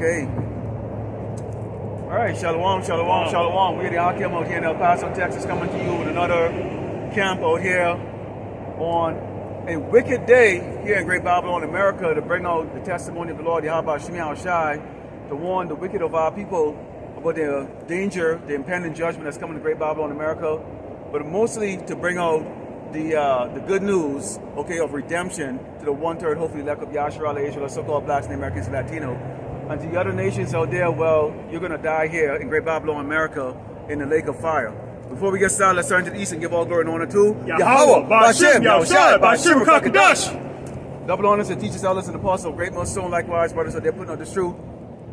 Okay. All right, shalom, shalom, shalom. We're the Ahchyam out here in El Paso, Texas, coming to you with another camp out here on a wicked day here in Great Babylon, America, to bring out the testimony of the Lord, Yahweh Ahchyam, to warn the wicked of our people about the danger, the impending judgment that's coming to Great Babylon, America, but mostly to bring out the good news, okay, of redemption to the one-third, hopefully, elect of Yahshua, Israel, so-called blacks and Americans and Latino. And to the other nations out there, well, you're going to die here in Great Babylon, America, in the lake of fire. Before we get started, let's turn to the east and give all glory and honor to Yahweh, Ba'Shem, Yahushua, Ba'Shem, Kakadash. Double honors to teachers, elders, and apostles, great millstone, likewise, brothers, so they're putting out this truth.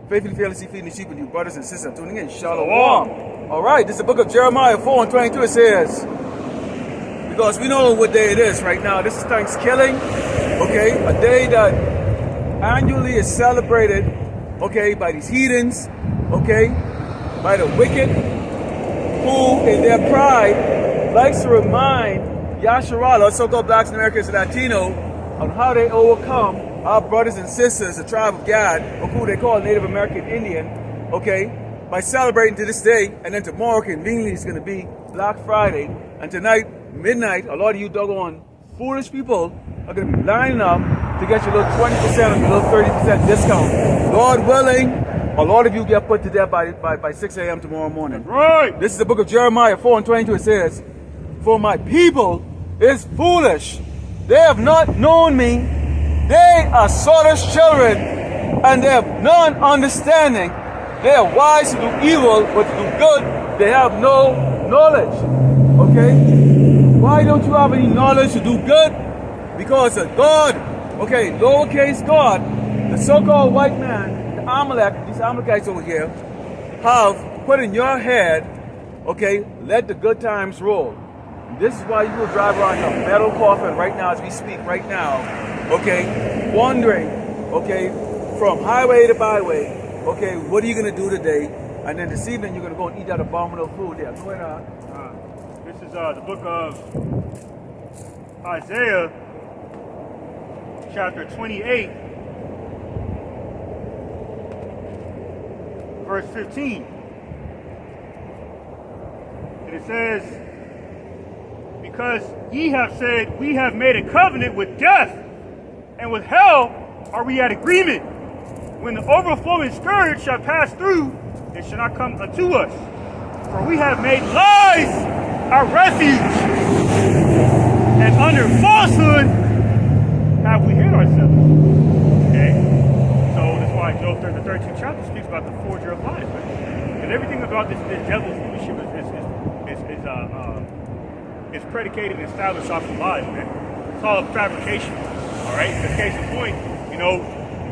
Faithfully, fearlessly feeding the sheep with you, brothers and sisters, tuning in. Shalom. All right, this is the book of Jeremiah 4:22. It says, because we know what day it is right now. This is Thankskilling, okay? A day that annually is celebrated, okay, by these heathens, okay, by the wicked, who in their pride likes to remind Yahshua, so-called blacks and Americans and Latino, on how they overcome our brothers and sisters, the tribe of God, or who they call Native American Indian, okay, by celebrating to this day, and then tomorrow conveniently is going to be Black Friday, and tonight, midnight, a lot of you doggone foolish people are going to be lining up to get your little 20% or your little 30% discount. Lord willing, a lot of you get put to death by 6 a.m. tomorrow morning. Right. This is the book of Jeremiah 4:22. It says, for my people is foolish. They have not known me. They are soulless children, and they have none understanding. They are wise to do evil, but to do good, they have no knowledge. Okay? Why don't you have any knowledge to do good? Because of God, okay, lowercase God, the so-called white man, the Amalek, these Amalekites over here, have put in your head, okay, let the good times roll. This is why you will drive around in a metal coffin right now as we speak, right now, okay, wondering, okay, from highway to byway, okay, what are you going to do today? And then this evening, you're going to go and eat that abominable food there. Go ahead, This is the book of Isaiah, chapter 28, verse 15. And it says, because ye have said, we have made a covenant with death, and with hell are we at agreement. When the overflowing scourge shall pass through, it shall not come unto us. For we have made lies our refuge, and under falsehood have we hid ourselves. Okay? So that's why Job 32 chapter speaks about the forger of lies, right? And everything about this devil's leadership is predicated and established off of lies, man. It's all fabrication. Alright? In the case in point, you know,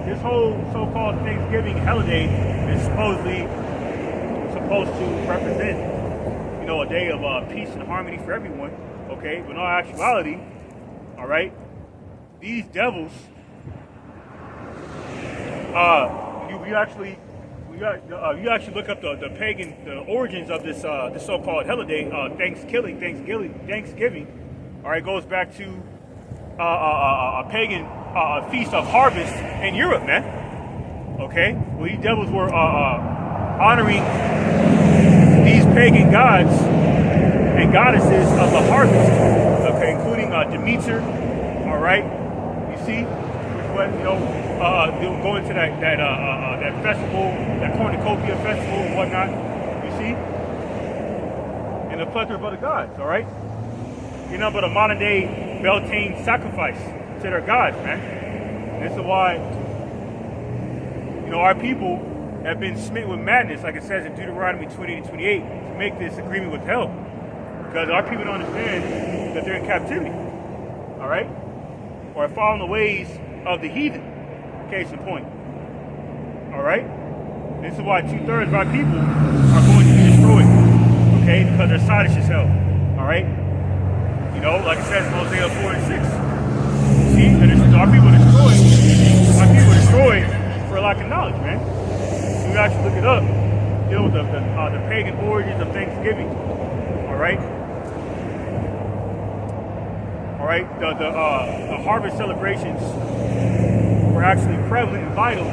this whole so-called Thanksgiving holiday is supposed to represent, you know, a day of peace and harmony for everyone, okay? But in all actuality, all right, these devils, you actually look up the origins of this so-called holiday, Thanksgiving, all right, goes back to a pagan feast of harvest in Europe, man. Okay, well, these devils were honoring these pagan gods and goddesses of the harvest, okay, including Demeter, all right, you see, which was, you know, they would go into that festival, that cornucopia festival and whatnot, you see, and a plethora of other gods, all right, you know, but a modern day Beltane sacrifice to their gods, man. And this is why, you know, our people have been smitten with madness, like it says in Deuteronomy 28 to make this agreement with hell. Because our people don't understand that they're in captivity. Alright? Or following the ways of the heathen. Case in point. Alright? This is why 2/3 of our people are going to be destroyed. Okay? Because they're sottish as hell. Alright? You know, like it says in Hosea 4:6. See, our people are destroyed for a lack of knowledge, man. You actually look it up, deal with the pagan origins of Thanksgiving. All right, the harvest celebrations were actually prevalent and vital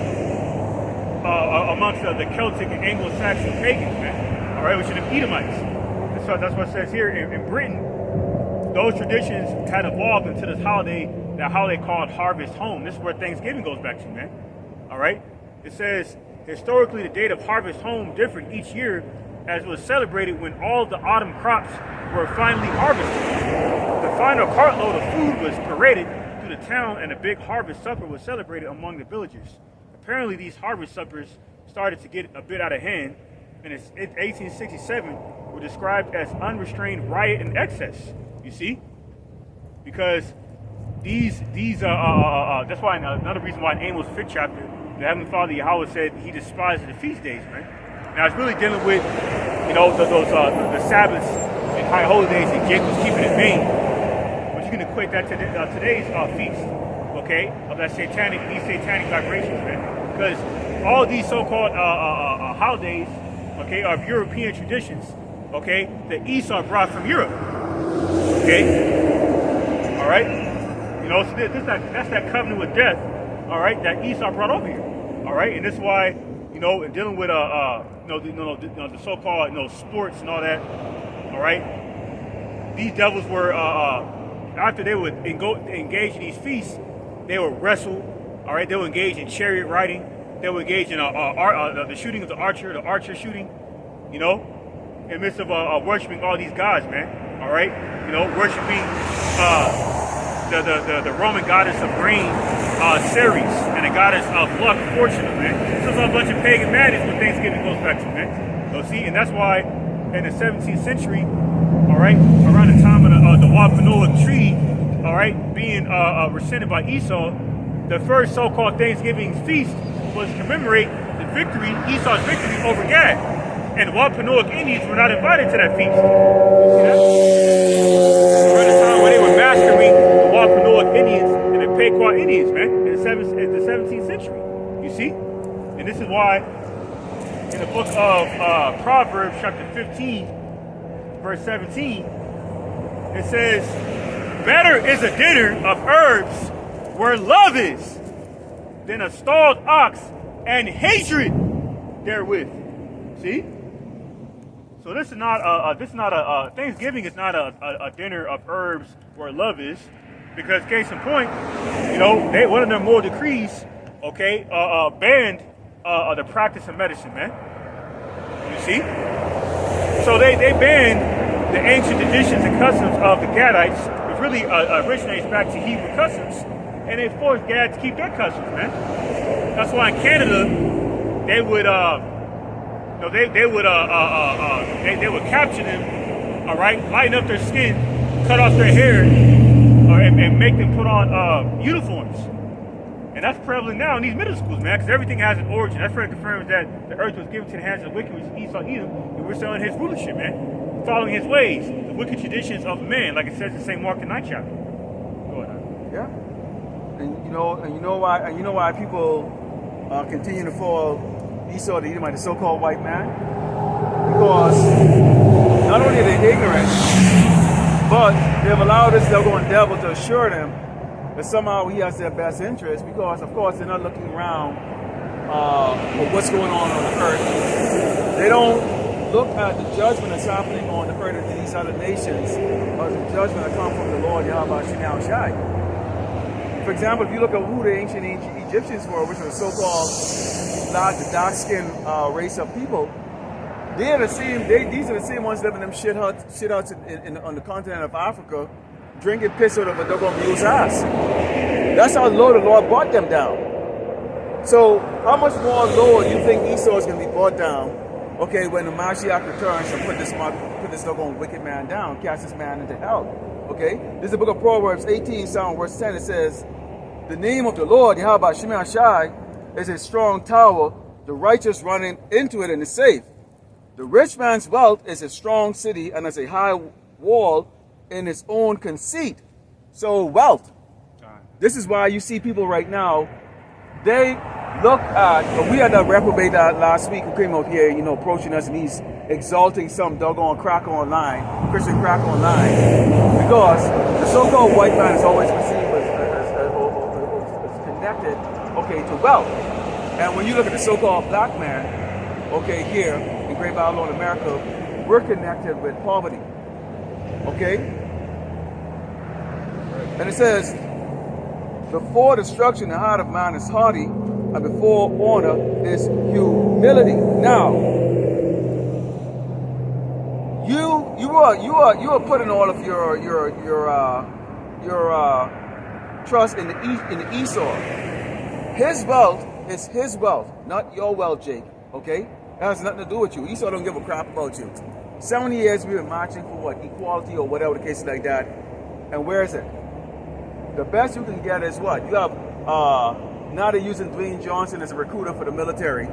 amongst the Celtic and Anglo-Saxon pagans, man. All right, which are the Edomites. And so that's what it says here. In Britain, those traditions had evolved into this holiday, that holiday called Harvest Home. This is where Thanksgiving goes back to, man. All right? It says, historically, the date of Harvest Home differed each year as it was celebrated when all the autumn crops were finally harvested. The final cartload of food was paraded through the town, and a big harvest supper was celebrated among the villagers. Apparently, these harvest suppers started to get a bit out of hand, and in 1867 were described as unrestrained riot and excess. You see? Because that's why another reason why in Amos 5th chapter, the Heavenly Father Yahweh said he despises the feast days, man. Now it's really dealing with, the Sabbaths and high holy days that Jacob was keeping in vain. But you can equate that to today's feast, okay, of these satanic vibrations, man. Because all these so-called holidays, okay, are of European traditions, okay, that Esau brought from Europe, okay, all right. So that's that covenant with death, all right, that Esau brought over here, all right, and this is why, in dealing with the so-called sports and all that, all right, these devils were after they would engage in these feasts, they would wrestle, all right, they would engage in chariot riding, they would engage in the shooting of the archer shooting, in the midst of worshiping all these gods, man, all right, worshiping the Roman goddess of grain, Ceres, and the goddess of luck, fortune, man. So it's a bunch of pagan madness when Thanksgiving goes back to, man. So see, and that's why in the 17th century, all right, around the time of the Wampanoag Treaty, all right, being rescinded by Esau, the first so-called Thanksgiving feast was to commemorate the victory, Esau's victory over Gad. And the Wampanoag Indians were not invited to that feast. You see that? Around the time when they were massacring the Wampanoag Indians and the Pequot Indians, man, in the 17th century. You see? And this is why in the book of Proverbs, chapter 15, verse 17, it says, better is a dinner of herbs where love is than a stalled ox and hatred therewith. See? So this is not a Thanksgiving is not a dinner of herbs where love is, because case in point, one of their moral decrees, okay, banned the practice of medicine, man. You see? So they banned the ancient traditions and customs of the Gadites, which really originates back to Hebrew customs, and they forced Gad to keep their customs, man. That's why in Canada they would they would capture them, all right, lighten up their skin, cut off their hair, and make them put on uniforms. And that's prevalent now in these middle schools, man, because everything has an origin. That further confirms that the earth was given to the hands of the wicked, which is Esau, Edom, and we're selling his rulership, man, following his ways, the wicked traditions of man, like it says in St. Mark the 9th chapter. Go ahead. Yeah, and you know why people continue to follow Esau, the Edomite, the so-called white man, because not only are they ignorant, but they've allowed this devil to assure them that somehow he has their best interest, because of course they're not looking around for what's going on the earth. They don't look at the judgment that's happening on the earth to these other nations, or the judgment that comes from the Lord Yahweh Shem Shai. For example, if you look at who the ancient Egyptians were, which were the so-called the dark-skinned race of people, these are the same ones living in them shit huts on the continent of Africa, drinking piss out of a doggone mule's ass. That's how low the Lord brought them down. So how much more lower do you think Esau is going to be brought down, okay, when the Mashiach returns and put this doggone wicked man down, cast this man into hell? Okay? This is the book of Proverbs 18, verse 10. It says, the name of the Lord, Yahweh Shem Shai, is a strong tower, the righteous running into it and is safe. The rich man's wealth is a strong city and is a high wall in its own conceit. So wealth. This is why you see people right now, they look at, we had a reprobate last week who came out here, approaching us, and he's exalting some doggone crack online, Christian crack online, because the so-called white man is always perceived as connected, okay, to wealth. And when you look at the so-called black man, okay, here in Great Babylon, America, we're connected with poverty. Okay? And it says, before destruction, the heart of man is haughty, and before honor is humility. Now, you are putting all of your trust in the Esau. His wealth is his wealth, not your wealth, Jake. Okay, that has nothing to do with you. Esau don't give a crap about you. 70 years we've been marching for what, equality or whatever the case is like that. And where is it? The best you can get is what? You have now they're using Dwayne Johnson as a recruiter for the military.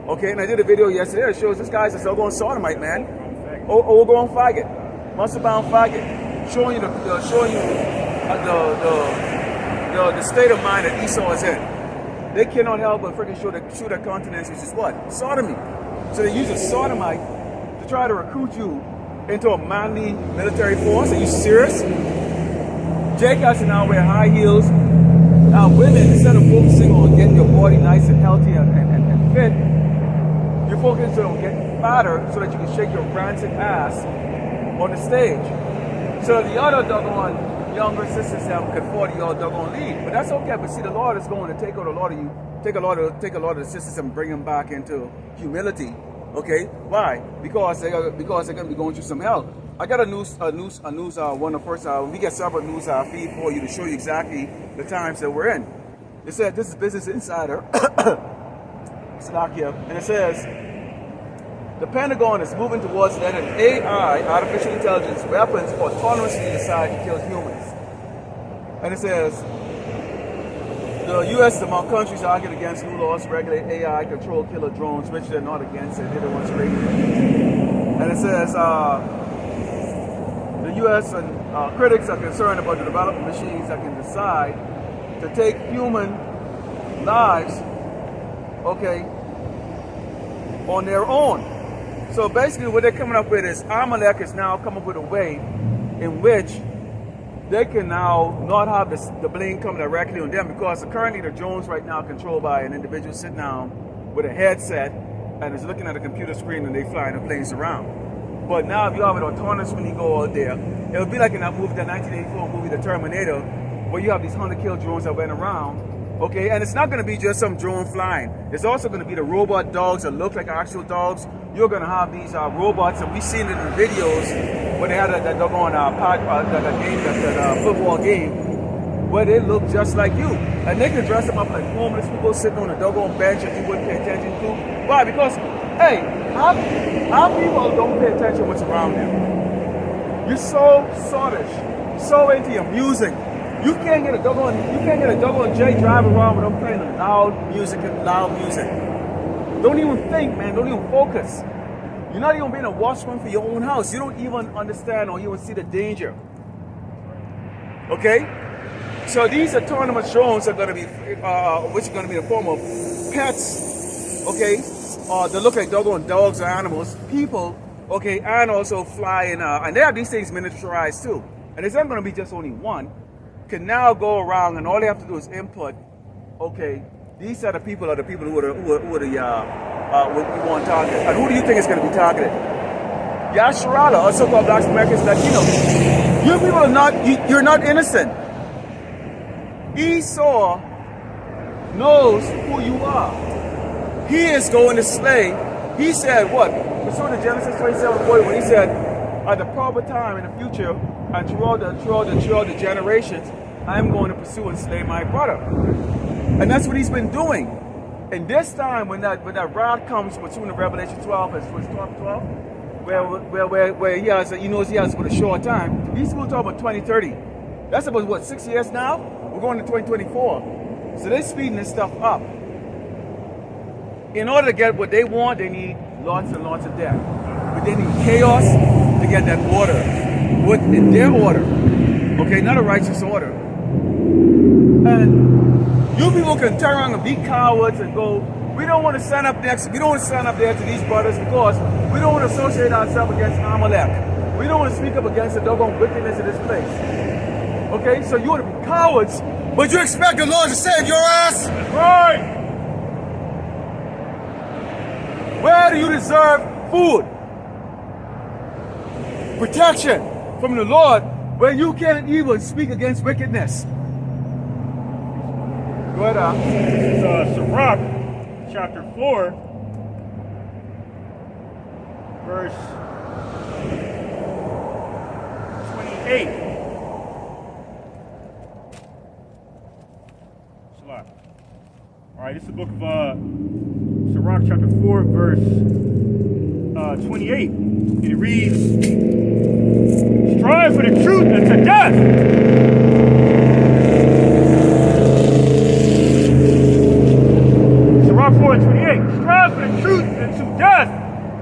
Okay, and I did a video yesterday that shows this guy's a so-going sodomite, man. Overgrown faggot, muscle-bound faggot, showing you the state of mind that Esau is in. They cannot help but freaking show their continence, which is what? Sodomy. So they use a sodomite to try to recruit you into a manly military force. Are you serious? Jake has to now wear high heels. Now women, instead of focusing on getting your body nice and healthy and fit, you're focusing on getting fatter so that you can shake your rancid ass on the stage. So the other doggone younger sisters could afford your doggone lead. But that's okay. But see, the Lord is going to take out a lot of you, take a lot of the sisters and bring them back into humility. Okay? Why? Because they're going to be going through some hell. I got a news one of the first we get several news feed for you to show you exactly the times that we're in. It said this is Business Insider. Ahchyam, and it says the Pentagon is moving towards letting AI, artificial intelligence, weapons autonomously decide to kill humans. And it says the U.S. among countries arguing against new laws to regulate AI control killer drones, which they're not against it, they're the ones creating it. And it says the U.S. and critics are concerned about the development machines that can decide to take human lives, okay, on their own. So basically what they're coming up with is Amalek is now come up with a way in which they can now not have the blame come directly on them, because currently the drones right now are controlled by an individual sitting down with a headset and is looking at a computer screen and they flying the planes around. But now if you have it autonomous when you go out there, it'll be like in that movie, the 1984 movie, The Terminator, where you have these 100-kill drones that went around. Okay, and it's not going to be just some drone flying. It's also going to be the robot dogs that look like actual dogs. You're going to have these robots, and we've seen it in videos where they had that doggone football game, where they look just like you. And they can dress them up like homeless people sitting on a doggone bench that you wouldn't pay attention to. Why? Because, hey, our people don't pay attention to what's around them. You're so sottish, so into your music. You can't get a doggone J drive around without playing loud music. Don't even think, man. Don't even focus. You're not even being a watchman for your own house. You don't even understand or even see the danger. Okay? So these autonomous drones are going to be, which are going to be in the form of pets. Okay? They look like doggone dogs or animals, people. Okay? And also flying. And they have these things miniaturized too. And it's not going to be just only one. Can now go around and all they have to do is input, okay, these are the people who are the what we want targeted. And who do you think is going to be targeted? Yasharala, or so-called Blacks, Americans, Latinos. You people are not, you're not innocent. Esau knows who you are. He is going to slay. He said what? Pursuant to Genesis 27:40, when he said, at the proper time in the future, and throughout the generations, I'm going to pursue and slay my brother. And that's what he's been doing. And this time, when that rod comes between the Revelation 12 and 12, where he knows he has for a short time, he's going to talk about 2030. That's about what, 6 years now? We're going to 2024. So they're speeding this stuff up. In order to get what they want, they need lots and lots of death. But they need chaos to get that order. In their order, okay, not a righteous order. And you people can turn around and be cowards and go, we don't want to stand up there to these brothers because we don't want to associate ourselves against Amalek. We don't want to speak up against the doggone wickedness of this place. Okay, so you want to be cowards, but you expect the Lord to save your ass? That's right. Where do you deserve food? Protection from the Lord when you can't even speak against wickedness. Go ahead, This is Sirach, chapter 4, verse 28. All right, this is the book of Sirach, chapter 4, verse 28. And it reads, strive for the truth unto death. Sirach 4:28. Strive for the truth unto death,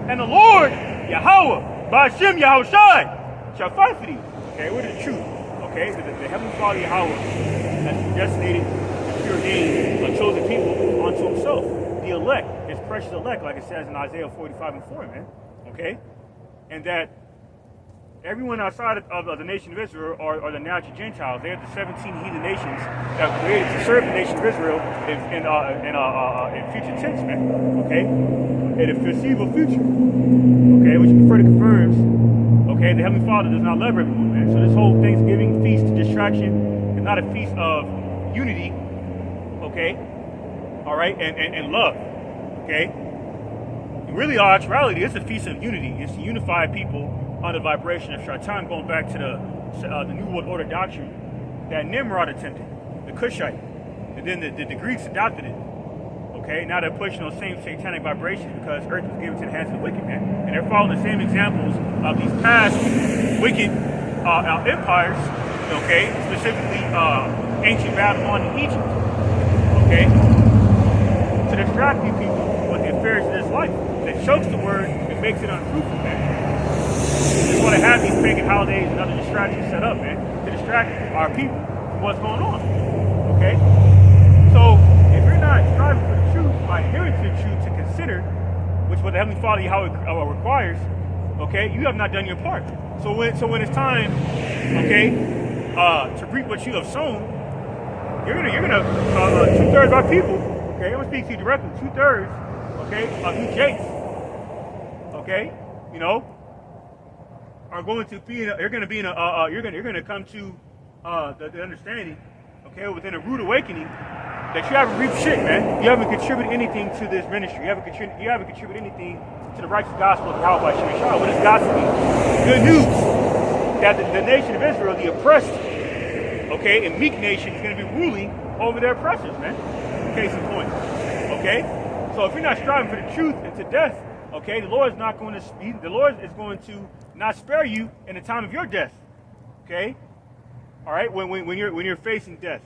and the Lord, Yahweh, by Ahchyam Yahushai, shall fight for thee. Okay, what is the truth? Okay, the Heavenly Father Yahweh has predestinated the pure name of chosen people unto himself. The elect, his precious elect, like it says in Isaiah 45:4, man. Okay? And that everyone outside of the nation of Israel are the natural Gentiles. They are the 17 heathen nations that were created to serve the nation of Israel in future tense, man. Okay? In a foreseeable future. Okay? Which further confirms, okay, the Heavenly Father does not love everyone, man. So this whole Thanksgiving feast of distraction is not a feast of unity, okay? All right? And love, okay? And really, our actuality is a feast of unity. It's to unify people on the vibration of Shaitan, going back to the New World Order doctrine that Nimrod attempted, the Cushite, and then the Greeks adopted it. Okay, now they're pushing those same satanic vibrations because Earth was given to the hands of the wicked, man, and they're following the same examples of these past wicked empires. Okay, specifically ancient Babylon and Egypt. Okay, to distract you people with the affairs of this life, that chokes the word and makes it unfruitful, man. They just want to have these pagan holidays and other distractions set up, man, to distract our people from what's going on. Okay? So, if you're not striving for the truth, by adhering to the truth to consider, which what the Heavenly Father Yahweh requires, okay, you have not done your part. So when it's time, okay, to reap what you have sown, you're gonna 2/3 of our people, okay, I'm gonna speak to you directly, 2/3, okay, of you Jakes, okay, you know, are going to be you're gonna come to the understanding, okay, within a rude awakening, that you haven't reaped shit, man. You haven't contributed anything to this ministry. You haven't contributed anything to the righteous gospel of Yahweh Shai Shai. What does gospel mean? Good news that the nation of Israel, the oppressed, okay, and meek nation, is going to be ruling over their oppressors, man. Case in point. Okay, so if you're not striving for the truth and to death, okay, the Lord is not going to speed. The Lord is going to not spare you in the time of your death. Okay, all right, when you're facing death.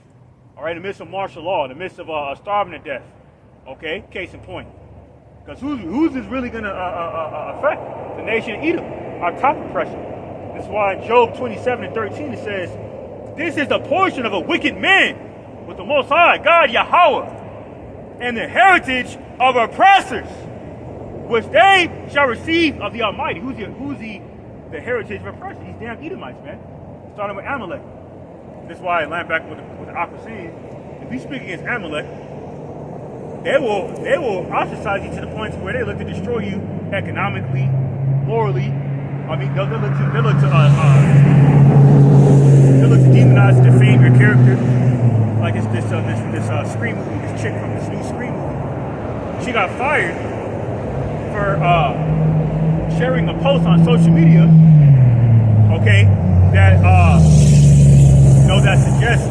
All right, in the midst of martial law, in the midst of starving to death. Okay, case in point. Because who's this really going to affect? The nation of Edom, our top oppressor. That's why in Job 27:13 it says, this is the portion of a wicked man with the Most High, God Yahweh, and the heritage of oppressors, which they shall receive of the Almighty. Who's the heritage of oppressors? These damn Edomites, man. Starting with Amalek. That's why I land back with the Aqua saying, if you speak against Amalek, they will ostracize you to the point where they look to destroy you economically, morally. I mean, they'll look to demonize, defame your character. Like it's this Scream movie, this chick from this new Scream movie. She got fired for sharing a post on social media, okay, that that suggests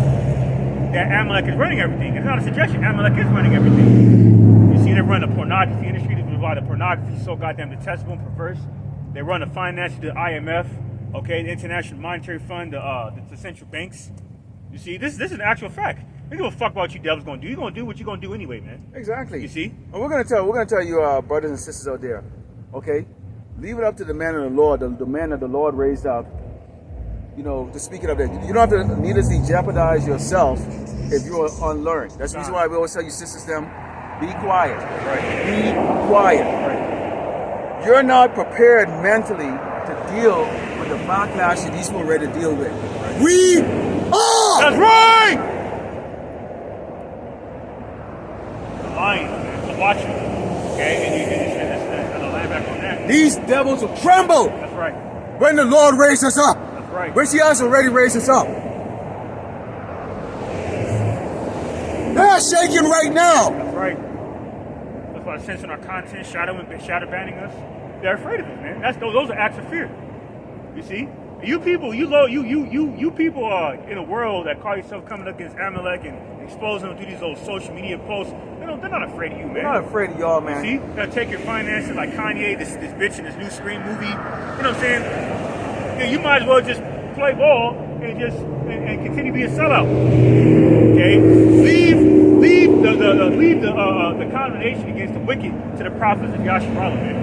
that Amalek is running everything. It's not a suggestion. Amalek is running everything. You see, they run the pornography industry. They provide the pornography so goddamn detestable and perverse. They run the finance, the IMF, okay, the International Monetary Fund, the central banks. You see, this is an actual fact. They give a fuck about what you devils gonna do. You're gonna do what you're gonna do anyway, man. Exactly. You see? And we're gonna tell you, brothers and sisters out there, okay, leave it up to the man of the Lord, the man that the Lord raised up, you know, to speak it up there. You don't have to needlessly jeopardize yourself if you're unlearned. That's the reason why we always tell you sisters them, be quiet. Right. Be quiet. Right. You're not prepared mentally to deal with the backlash that these people are ready to deal with. Right. We are! That's right! The lion, the watchman. Okay, and devils will tremble. That's right. When the Lord raised us up. That's right. Which he has already raised us up. They're shaking right now. That's right. That's why they're censoring our content, shadow banning us. They're afraid of it, man. Those are acts of fear. You see? You people, you people in a world that call yourself coming up against Amalek and exposing them through these old social media posts. They're not afraid of you, man. They're not afraid of y'all, man. See? They'll take your finances like Kanye, this bitch in this new Scream movie. You know what I'm saying? Yeah, you might as well just play ball and continue to be a sellout. Okay? Leave the condemnation against the wicked to the prophets of Yasharallah, man.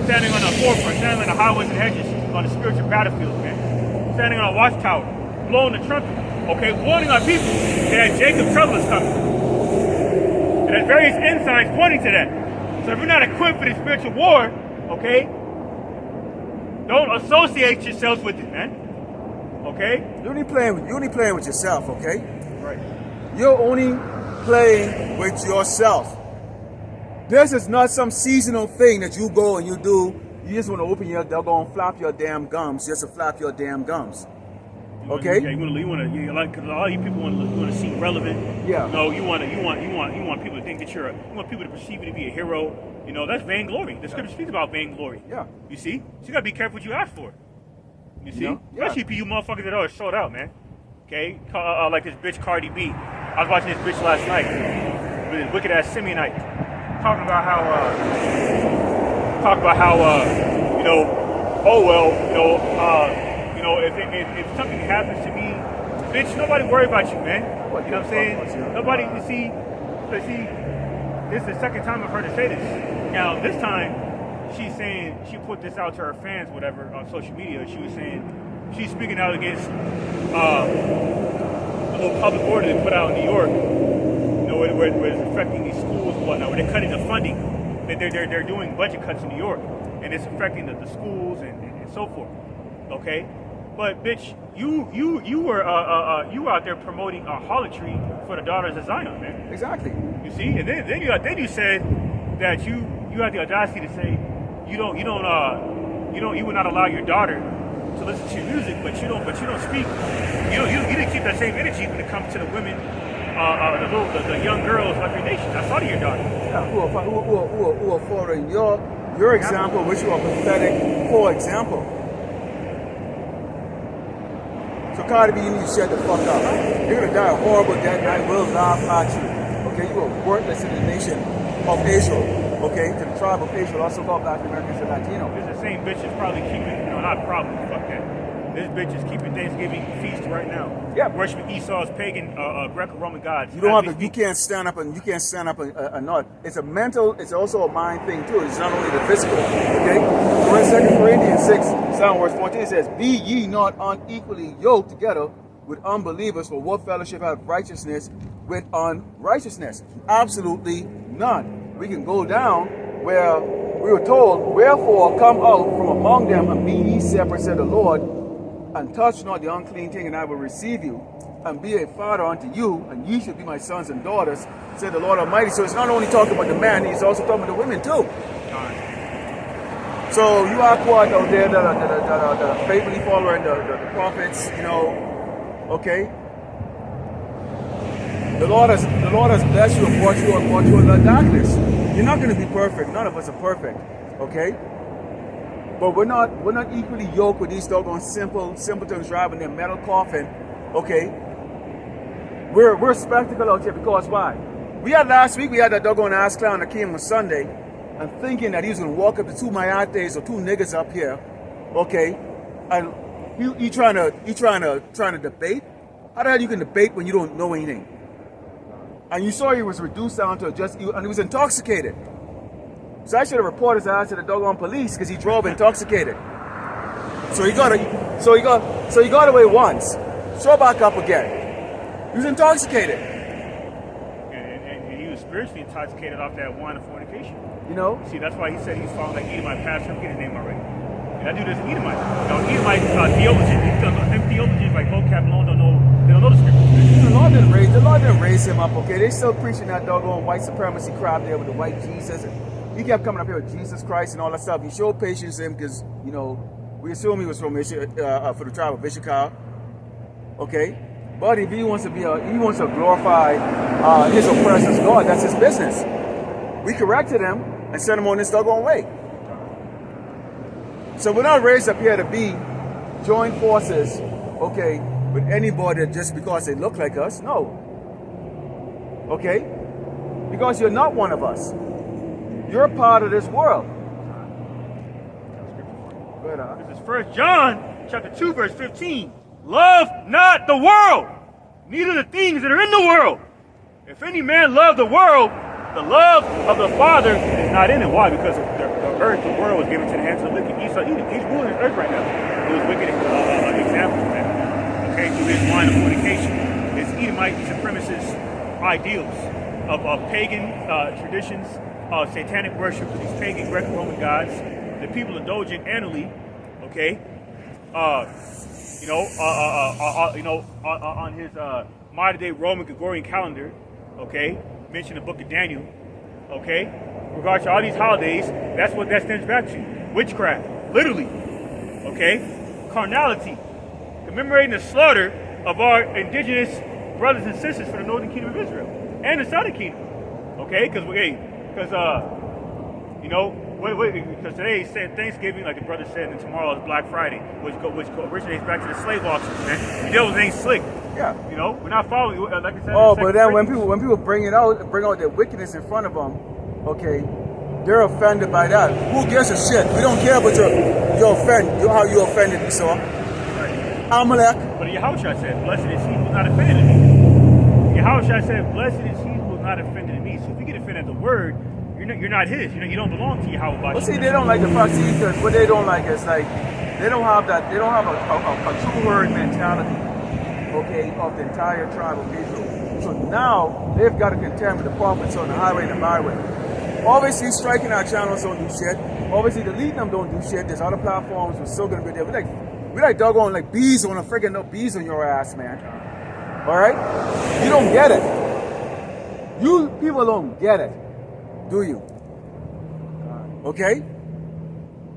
Standing on the forefront, standing on the highways and hedges, on the spiritual battlefield, man. Standing on a watchtower, blowing the trumpet, okay, warning our people that Jacob's trouble is coming. And there's various ensigns pointing to that. So if you're not equipped for the spiritual war, okay, don't associate yourselves with it, man. Okay? You're only playing with yourself, okay? Right. You're only playing with yourself. This is not some seasonal thing that you go and you do. You just want to open your, they'll go and flap your damn gums just to flap your damn gums. Okay? Yeah, you want to, like, cause a lot of you people want to seem relevant. Yeah. No, you want people to think that you want people to perceive you to be a hero. You know, that's vainglory. The scripture speaks about vainglory. Yeah. You see? So you gotta be careful what you ask for. You see? Yeah. Especially you motherfuckers that are sold out, man. Okay? Like this bitch Cardi B. I was watching this bitch last night with this wicked ass Simeonite talking about how you know, oh well, you know, if something happens to me, bitch, nobody worry about you, man. You know what I'm saying? Nobody, you see, this is the second time I've heard her say this. Now, this time, she's saying, she put this out to her fans, whatever, on social media. She was saying, she's speaking out against the little public order they put out in New York, you know, where it's affecting these schools and whatnot, where they're cutting the funding. They're doing budget cuts in New York, and it's affecting the schools and so forth. Okay? But bitch, you were out there promoting harlotry for the daughters of Zion, man. Exactly. You see, and then you said that you had the audacity to say you would not allow your daughter to listen to your music, but you don't speak. You didn't keep that same energy when it comes to the women, the young girls of your nation. I saw to your daughter. Yeah, who are following your example, which you are pathetic poor example. So Cardi B, you need to shut the fuck up. You're gonna die a horrible death, and I will laugh at you. Okay, you are worthless in the nation of Israel. Okay, to the tribe of Israel, also called Black Americans and Latino. This is the same bitch is probably keeping, not probably, fuck that. This bitch is keeping Thanksgiving feast right now. Yeah, worshiping Esau's pagan Greco-Roman gods. You don't have to. You can't stand up and not. It's a mental. It's also a mind thing too. It's not only the physical. Okay. We're in 2 Corinthians 6, verse 14. It says, "Be ye not unequally yoked together with unbelievers. For what fellowship hath righteousness with unrighteousness? Absolutely none." We can go down where we were told, "Wherefore come out from among them and be ye separate," said the Lord, "and touch not the unclean thing, and I will receive you, and be a father unto you, and ye shall be my sons and daughters," said the Lord Almighty. So it's not only talking about the man, he's also talking about the women too. So you are quite out there that are faithfully following the prophets, you know, okay? The Lord has blessed you and brought you in the darkness. You're not going to be perfect. None of us are perfect, okay? But we're not equally yoked with these doggone simpletons driving their metal coffin, okay? We're spectacle out here because why? Last week we had that doggone ass clown that came on Sunday and thinking that he was going to walk up to two mayates or two niggas up here, okay? And he trying to debate. How the hell you can debate when you don't know anything? And you saw he was reduced down to and he was intoxicated. So I should have reported his ass to the doggone police because he drove intoxicated. So he got away once. Throw back up again. He was intoxicated. And he was spiritually intoxicated off that wine of fornication. You know? See, that's why he said he's following like Edomite pastor. I'm getting his name already. And that dude is Edomite. Edomite theologians. Them theologians like vocab alone don't know the scripture. The Lord didn't raise him up, okay? They still preaching that doggone white supremacy crap there with the white Jesus and he kept coming up here with Jesus Christ and all that stuff. He showed patience to him because, you know, we assume he was from for the tribe of Issachar. Okay? But if he wants to glorify his oppressor's God, that's his business. We corrected him and sent him on his doggone way. So we're not raised up here to be join forces, okay, with anybody just because they look like us. No. Okay? Because you're not one of us. You're part of this world. This is 1 John chapter 2, verse 15. Love not the world, neither the things that are in the world. If any man love the world, the love of the Father is not in him. Why? Because the earth, the world, was given to the hands of the wicked. He's ruling the earth right now. Those wicked examples, man. Okay, through his line of fornication, his Edomite supremacist ideals of pagan traditions, satanic worship of these pagan Greco-Roman gods, that people indulge in annually. Okay, on his modern-day Roman Gregorian calendar. Okay, mention the book of Daniel. Okay, in regards to all these holidays, that's what that stems back to. Witchcraft, literally. Okay, carnality, commemorating the slaughter of our indigenous brothers and sisters for the northern kingdom of Israel and the southern kingdom. Okay, because because today is Thanksgiving, like the brother said, and tomorrow is Black Friday, which originates back to the slave auctions, man. The devils ain't slick. Yeah. You know, we're not following, like I said. Oh, but then when people bring out their wickedness in front of them, okay, they're offended by that. Who gives a shit? We don't care about how you offended me, so. Right. Amalek. But Yahushua said, blessed is he who is not offended in me. Yahushua said, blessed is he who is not offended in me. So if you get offended at the word, you're not his. You don't belong to Yahweh. Well, see, they don't like the fact, because what they don't like is like they don't have a true word mentality, okay, of the entire tribe of Israel. So now they've got to contend with the prophets on the highway and the byway. Obviously, striking our channels don't do shit. Obviously, deleting them don't do shit. There's other platforms we're still gonna be there. We like doggone like bees on a friggin' no bees on your ass, man. All right, you don't get it. You people don't get it. Do you? Okay?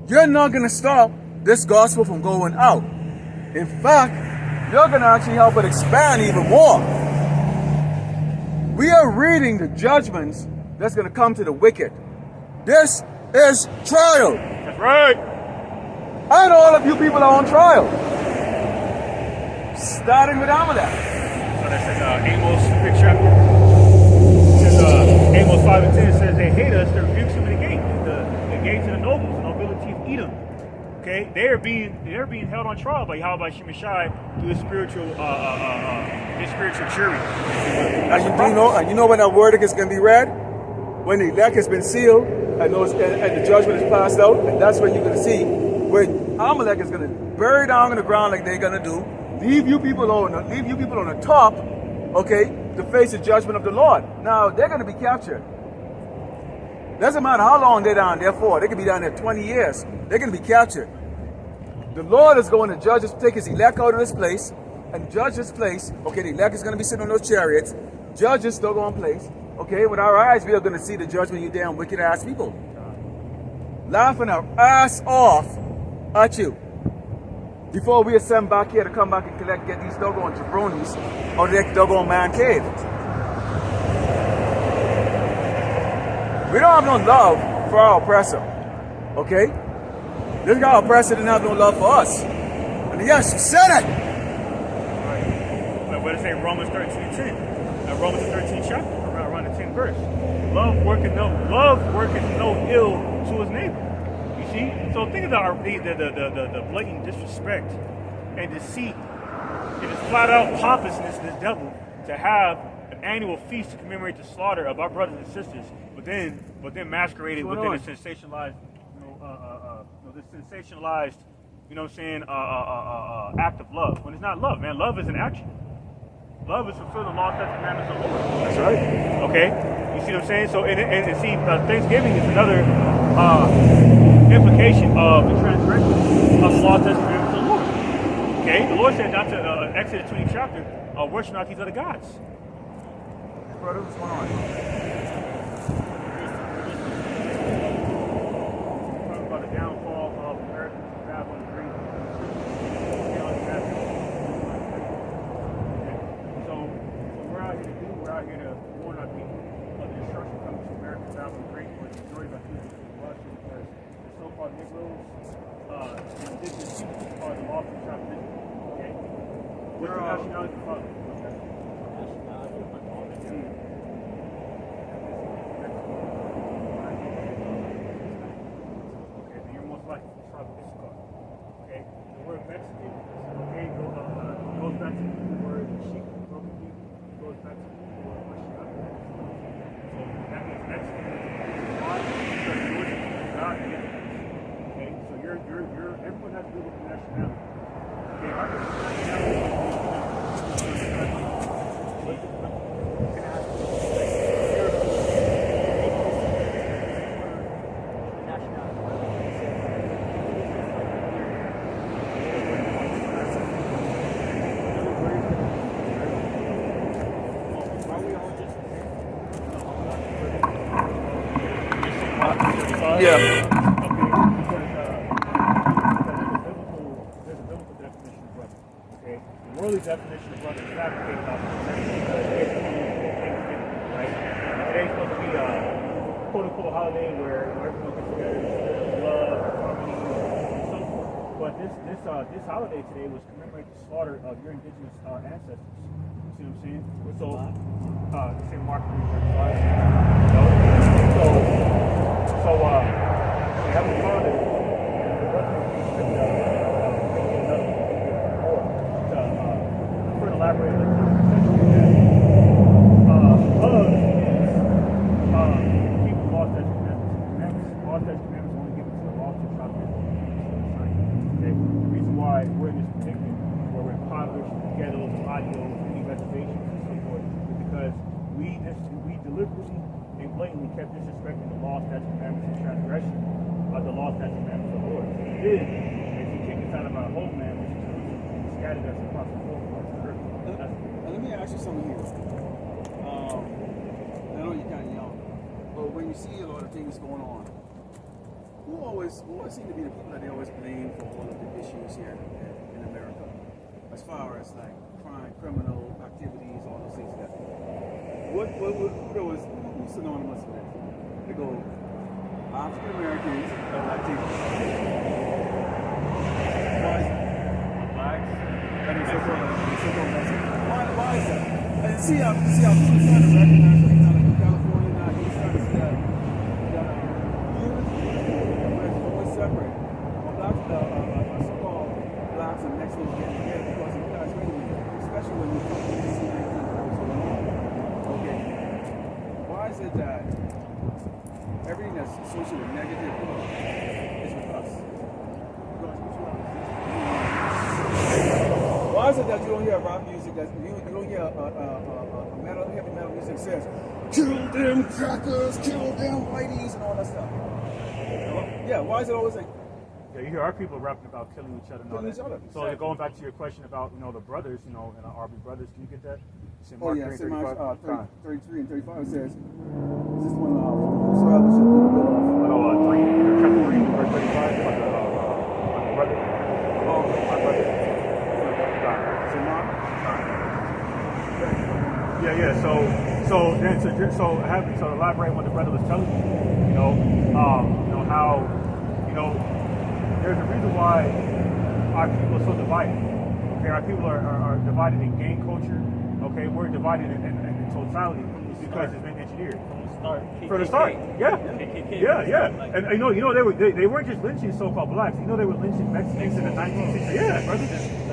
You're not going to stop this gospel from going out. In fact, you're going to actually help it expand even more. We are reading the judgments that's going to come to the wicked. This is trial. That's right. And all of you people are on trial. Starting with Amalek. So that says Amos 5th chapter. Amos 5 and 10 says they hate us, they rebukes them in the gate. The gates of the nobles, the nobility of Edom. Okay, they're being held on trial by Yahweh Shemashai through his spiritual jury. And you know when that verdict is going to be read? When the elect has been sealed and the judgment is passed out, and that's when you're going to see when Amalek is going to bury down in the ground like they're going to do, leave you people on the top, okay, to face the judgment of the Lord. Now, they're going to be captured. Doesn't matter how long they're down there for. They could be down there 20 years. They're going to be captured. The Lord is going to judge us, take his elect out of this place and judge this place. Okay, the elect is going to be sitting on those chariots. Judge this doggone place. Okay, with our eyes, we are going to see the judgment, you damn wicked ass people. Laughing our ass off at you. Before we ascend back here to come back and get these doggone jabronis out of that doggone man cave. We don't have no love for our oppressor. Okay? This guy oppressor didn't have no love for us. And yes, you said it! Right. What does it say? Romans 13:10. Romans 13 chapter, around the 10th verse. Love worketh no ill to his neighbor. So think about the blatant disrespect and deceit and this flat out pompousness of this devil to have an annual feast to commemorate the slaughter of our brothers and sisters, but then masqueraded within a sensationalized, act of love. When it's not love, man. Love is an action. Love is fulfill the law, statutes, commandments of the Lord. That's right. Okay, you see what I'm saying? So Thanksgiving is another implication of the transgression of the law, statutes, commandments of the Lord. Okay, the Lord said not to Exodus 20 chapter, worship not these other gods. Brother, what's going on? warn our people of the destruction coming to America, south and great, or the majority of our people is Russia, because the so-called Negroes, the indigenous people are the lost and shot people. Okay? What's your nationality of father? Nationality of my father? Okay, then you're most likely from the tribe of Issachar. Okay? The word Mexican, okay, goes back to the word sheep, broken people, goes back to the word Mashiach. So that means Mexican. Why? Because the worship of God and okay, so everyone has biblical nationality. Okay, our nationality Yeah. Okay, because there's a biblical definition of brother. Okay, the worldly definition of brother is fabricated off of right? Today's supposed to be a quote-unquote holiday where everyone gets together, love, harmony, and so forth. But this holiday today was commemorating the slaughter of your indigenous ancestors. You see what I'm saying? So, St. Mark 3:35. Heavenly Father, to elaborate a little bit, love is keep the law, statutes, commandments. Law, statutes, commandments are only given to the lost and tribe of Israel. Okay? The reason why we're in this predicament, where we're impoverished, ghettos, audios, any reservations, and so forth, is because we deliberately and blatantly kept disrespecting the law, statutes, commandments, and transgression of the law, statutes, commandments of the Lord. What he did is he kicked us out of our homeland, which is Jerusalem, and scattered us across the whole parts of the earth. Let me ask you something here. I know you're kind of young, but when you see a lot of things going on, who always seem to be the people that they always blame for all of the issues here in America, as far as like crime, criminal activities, all those things like that. Who's synonymous with it? They go African Americans or Latinos. Blacks. And so why is that? And see how people are trying to recognize, like, in California now, he's trying to say that youth always separate. So-called blacks and Mexicans get together because of guys, wait a minute, especially when you come to see anything that was going on. Okay. Why is it that everything that's associated with negative is with us? Why is it that you don't hear rock music, that you don't hear heavy metal music that says, kill them crackers, kill them whiteys, and all that stuff? Yeah, why is it always like, yeah, you hear our people rapping about killing each other and all killing that. each other? So Exactly. going back to your question about, the brothers, and our RB brothers, can you get that? St. Oh Mark yeah, 3, St. Mark 35. 33 and 35 it says, is this one whosoever shall do the will of? Chapter 3, verse 35, about the brother. Oh, My brother. St. Mark? Yeah. So elaborate on what the brother was telling you. How there's a reason why our people are so divided. Okay, our people are divided in gang culture. Okay, we're divided in totality because it's been engineered. From the start, yeah. And they weren't just lynching so-called blacks. They were lynching Mexicans in the 19th century. Yeah, brother.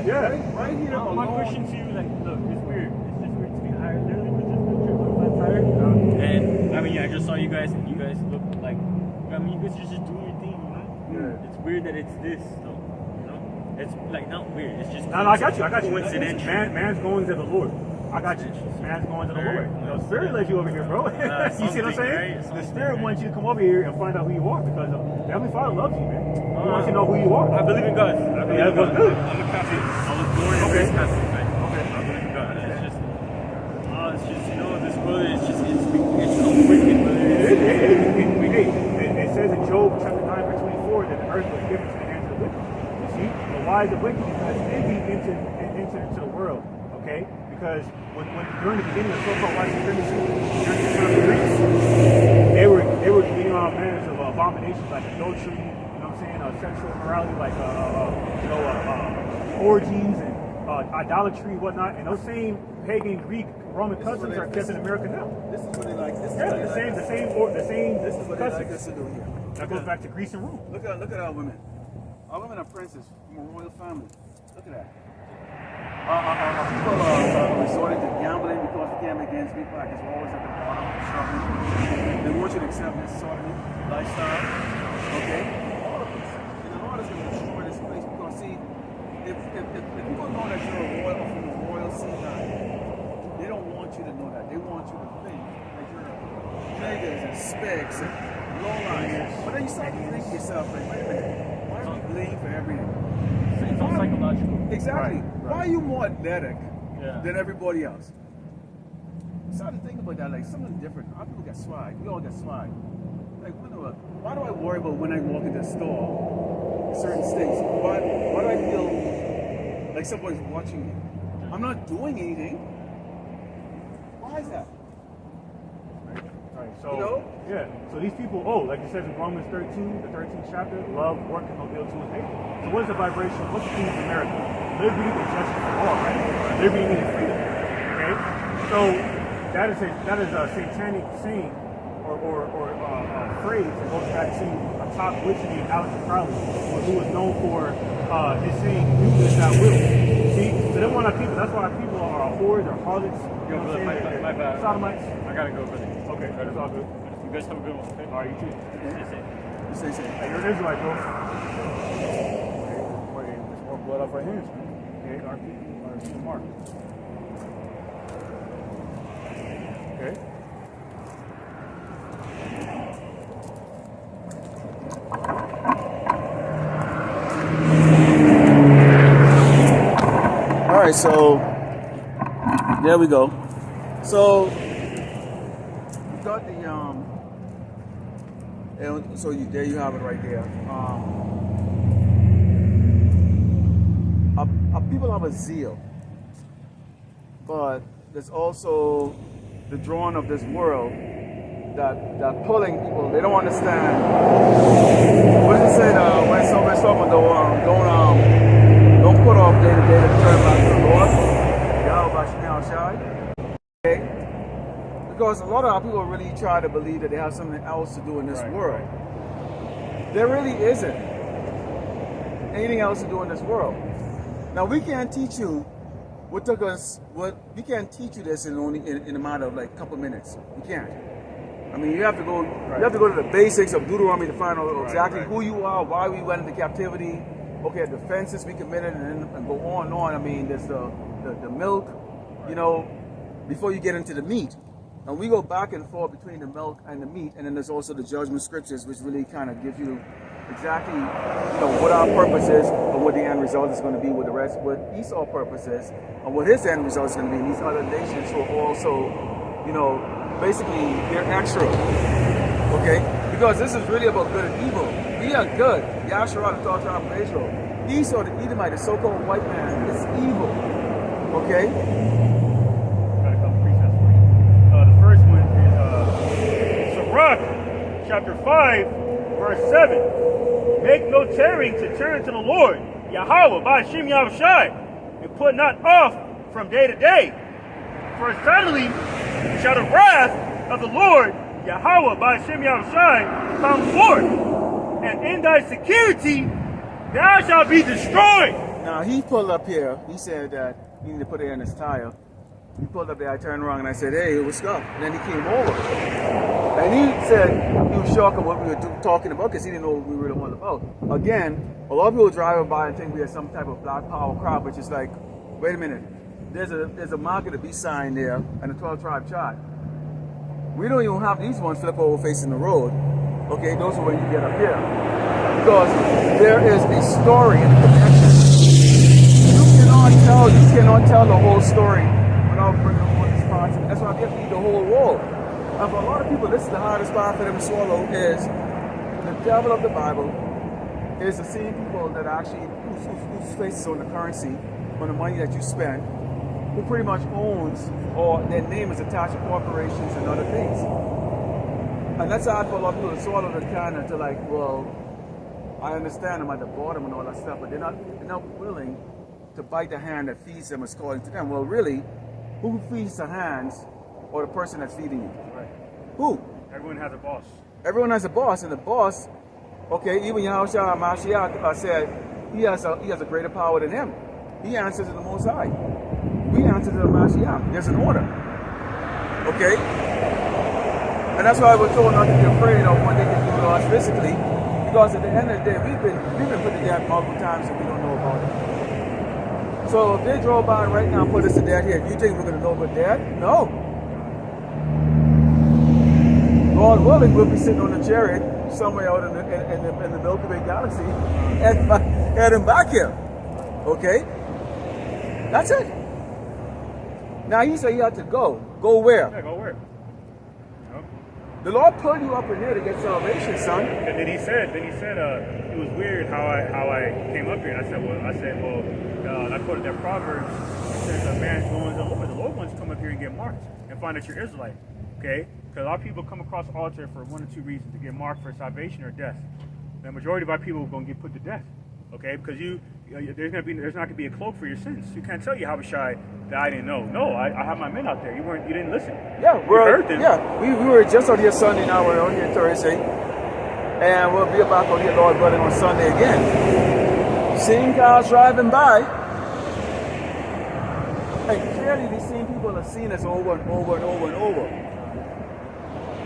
Yeah. Right here. My question to you, look, it's weird. It's just weird to me. I literally was just picture of a flat tire, and I just saw you guys, and you guys look like, you guys are just doing your thing, Yeah. It's weird that it's this, though. It's like not weird. It's just. No, I got you. Coincidence. Man's going to the Lord. I got you. Man's going to the Lord. The Spirit led you over here, bro. You see what I'm saying? Right? The Spirit wants you to come over here and find out who you are because the Heavenly Father loves you, man. He wants you to know who you are. I believe in God. That's good. I'm a Catholic. I was born and raised Catholic. Right? Okay. I believe in God. It's just this brother. It's so wicked, brother. It says in Job chapter 9 verse 24 that the earth was given to the hands of the wicked. You see? But why is it wicked? Because envy entered into the world. Okay? Because when during the beginning of so-called white supremacy, during the time of Greece, they were committing all manners of abominations like adultery, you know what I'm saying, sexual immorality, like orgies and idolatry, whatnot. And those same pagan Greek Roman customs are kept in America now. This is what they like. This is Yeah, what they the same. This is what they like us to do here. That goes back to Greece and Rome. Look at our women. Our women are princes from a royal family. Look at that. People are resorting to gambling because they can't make ends meet. Like it's always at the bottom, struggling. They want you to accept this sort of lifestyle. Okay? All of this. And the Lord is going to destroy this place because, see, if people know that you're a royal from a royal seed line, they don't want you to know that. They want you to think that you're niggas and specs and lowliners. But then you start to think to yourself, like, wait a minute, why are we blamed for everything? It's all psychological. Exactly. Right. Why are you more athletic Yeah. than everybody else? Start to think about that, like something different. Our people get swag. We all get swag. Like, why do I worry about when I walk into a store in certain states? Why do I feel like somebody's watching me? I'm not doing anything. Why is that? Right. So You know? yeah. So these people, like it says in Romans 13, the 13th chapter, love, work, and no ill to his neighbor. So what is the vibration? What's the theme of America? Liberty and justice for all, right? Liberty meaning freedom. Okay. So that is a satanic saying or phrase that goes back to a top witch named Aleister Crowley, who was known for his saying, "You is not will." See, so they want our people. That's why our people are whores or harlots. You know what I'm saying? My bad. Sodomites. I gotta go, brother. Okay, that's all good. You guys have a good one. Okay? All right, you too. Stay safe. You say something. Hey, you're an Israelite, bro. Okay, there's more blood off our hands, man. Okay, our people are smart. Okay. All right, so there we go. So you got the and so there you have it right there. People have a zeal, but there's also the drawing of this world that pulling people. They don't understand. What does it say when somebody's talking about don't put off day to day to turn back to the Lord? Okay? Because a lot of our people really try to believe that they have something else to do in this world. Right. There really isn't anything else to do in this world. Now we can't teach you we can't teach you this in a matter of like a couple minutes. We can't. I mean, you have to go. Right. You have to go to the basics of Deuteronomy to find out exactly who you are, why we went into captivity. Okay, the offenses we committed, and go on and on. I mean, there's the milk, you know, before you get into the meat. And we go back and forth between the milk and the meat, and then there's also the judgment scriptures, which really kind of gives you exactly, you know, what our purpose is, and what the end result is going to be, what Esau's purpose is, and what his end result is going to be. And these other nations who are also, you know, basically they're extra, okay? Because this is really about good and evil. We are good. Yahshua, the 12 tribe of Israel. Esau, the Edomite, the so-called white man, is evil, okay? Got a couple precepts for you. The first one is Sirach, chapter 5, verse 7. Make no tarrying to turn to the Lord, Yahweh, by Hashem Yahushai, and put not off from day to day. For suddenly shall the wrath of the Lord, Yahweh, by Hashem Yahushai, come forth, and in thy security thou shalt be destroyed. Now he pulled up here. He said that he needed to put it in his tire. He pulled up there. I turned around and I said, "Hey, what's up?" And then he came over, and he said he was shocked at what we were talking about because he didn't know what we really wanted about. Again, a lot of people driving by and think we have some type of black power crowd, which is like, wait a minute. There's a market to be signed there and a 12 tribe chart. We don't even have these ones flip over facing the road. Okay, those are when you get up here. Because there is a story and a connection. You cannot tell the whole story without bringing all these parts. That's why we have to eat the whole world. And for a lot of people, this is the hardest part for them to swallow is the devil of the Bible is the same people that actually whose face is on the currency, on the money that you spend. who pretty much owns, or their name is attached to corporations and other things. And that's hard for a lot of people to swallow the can and to like, well, I understand I'm at the bottom and all that stuff, but they're not willing to bite the hand that feeds them according to them. Well, really, who feeds the hands or the person that's feeding you? Right. Who? Everyone has a boss. Everyone has a boss, and the boss, okay, even Yahushua HaMashiach said he has a greater power than him. He answers to the Most High. We answer to the Mashiach. There's an order. Okay? And that's why we're told not to be afraid of what they can do to us physically, because at the end of the day, we've been put to death multiple times and we don't know about it. So if they drove by right now and put us to death here, you think we're going to know about death? No. God willing, we'll be sitting on a chariot somewhere out in the Milky Way galaxy heading back here. Okay? That's it. Now he said you have to go. Go where? Yeah, go where? The Lord pulled you up in here to get salvation, son. And then he said, it was weird how I came up here. And I said, I quoted that Proverbs. It says, a man's going to the Lord wants to come up here and get marked and find that you're Israelite. Okay? Because a lot of people come across the altar for one or two reasons: to get marked for salvation or death. The majority of our people are going to get put to death. Okay? Because there's not going to be a cloak for your sins. You can't tell Yahushua that I didn't know. No, I have my men out there. You didn't listen. Yeah, we were just out here Sunday. Now we're out here Thursday, and we'll be back out here, Lord willing, on Sunday again. Seeing cars driving by, and clearly these same people are seeing us over and over and over and over.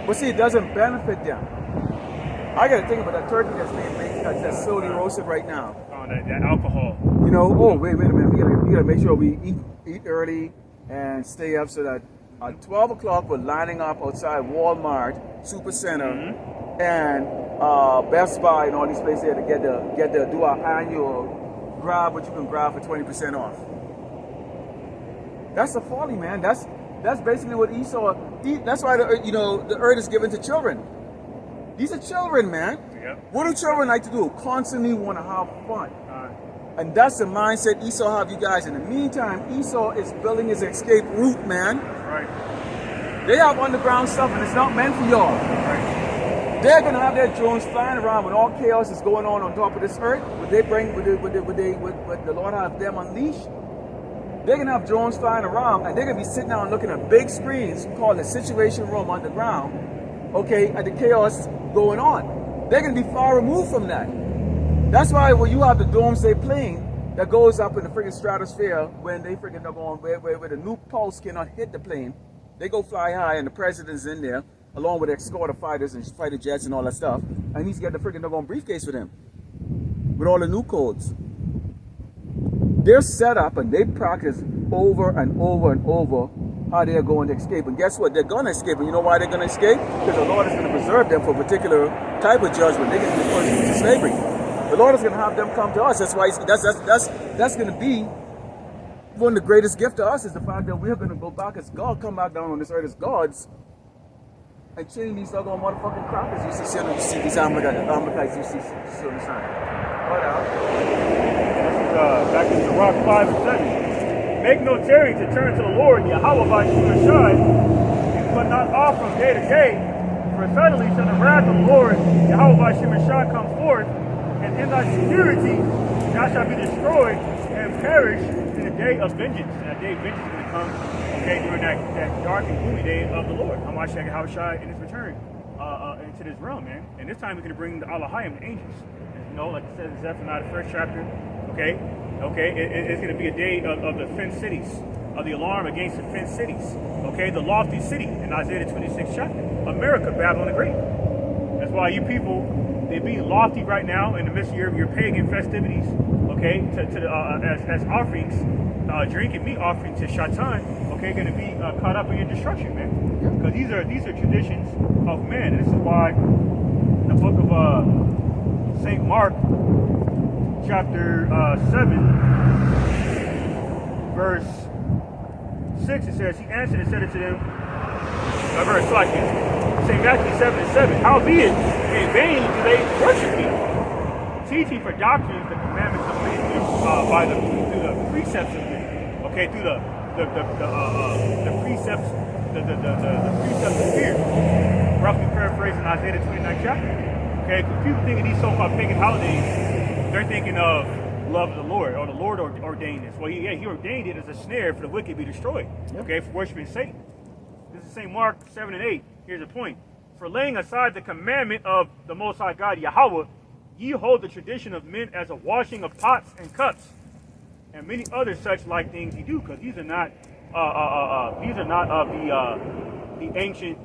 But see, it doesn't benefit them. I got to think about that turkey that's being made, that's slowly roasted right now. Oh, that alcohol. You know, oh, wait a minute. We gotta make sure we eat early and stay up so that at 12 o'clock we're lining up outside Walmart, Super Center, and Best Buy and all these places here to do our annual grab what you can grab for 20% off. That's the folly, man. That's basically what Esau. That's why the earth is given to children. These are children, man. Yep. What do children like to do? Constantly want to have fun. And that's the mindset Esau have you guys. In the meantime, Esau is building his escape route, man. Right. They have underground stuff and it's not meant for y'all. Right. They're gonna have their drones flying around when all chaos is going on top of this earth. Would the Lord have them unleashed? They're gonna have drones flying around and they're gonna be sitting down looking at big screens called the Situation Room underground. Okay, at the chaos going on. They're gonna be far removed from that. That's why when you have the doomsday plane that goes up in the freaking stratosphere, when they freaking are going where the nuke pulse cannot hit the plane, they go fly high and the president's in there along with escort of fighters and fighter jets and all that stuff, and he's got the freaking briefcase with him with all the nuke codes. They're set up and they practice over and over and over how they're going to escape. And guess what? They're going to escape. And you know why they're going to escape? Because the Lord is going to preserve them for a particular type of judgment. They're going to be pushed into slavery. The Lord is going to have them come to us. That's why that's going to be one of the greatest gifts to us, is the fact that we're going to go back as God, come back down on this earth as gods, and change these doggone motherfucking crackers you see these Amalekites you see on the sign. Back in Sirach 5 and 7. Make no tarry to turn to the Lord, Yahweh by Shai, and put not off from day to day, for suddenly shall the wrath of the Lord, Yahweh by Shai, come forth, and in thy security thou shalt be destroyed and perish in the day of vengeance. And that day of vengeance is going to come, okay, during that dark and gloomy day of the Lord. Hamashiach Yahushua in his return into this realm, man. And this time he's going to bring the Ahchyam, the angels. And, like it says in Zephaniah, the first chapter, okay, it's going to be a day of the fenced cities, of the alarm against the fenced cities, okay, the lofty city in Isaiah the 26th chapter, America, Babylon the Great. That's why you people, they're being lofty right now in the midst of your pagan festivities, okay, as offerings, drink and meat offerings to Shatan, okay, going to be caught up in your destruction, man. Because these are traditions of men. And this is why the book of St. Mark, chapter 7, verse 6, it says, he answered and said unto them, verse 5, St. Matthew 7 and 7, howbeit in vain do they worship me, teaching for doctrines the commandments of men through the precepts of men, okay, through the precepts, the precepts of fear. Roughly paraphrasing Isaiah the 29th chapter. Okay, because people think of these so-called pagan holidays, they're thinking of love of the Lord, or the Lord ordained this. Well, he ordained it as a snare for the wicked to be destroyed. Yep. Okay, for worshiping Satan. This is St. Mark 7 and 8. Here's the point. For laying aside the commandment of the Most High God, Yahweh, ye hold the tradition of men as a washing of pots and cups, and many other such like things ye do, because these are not of the ancient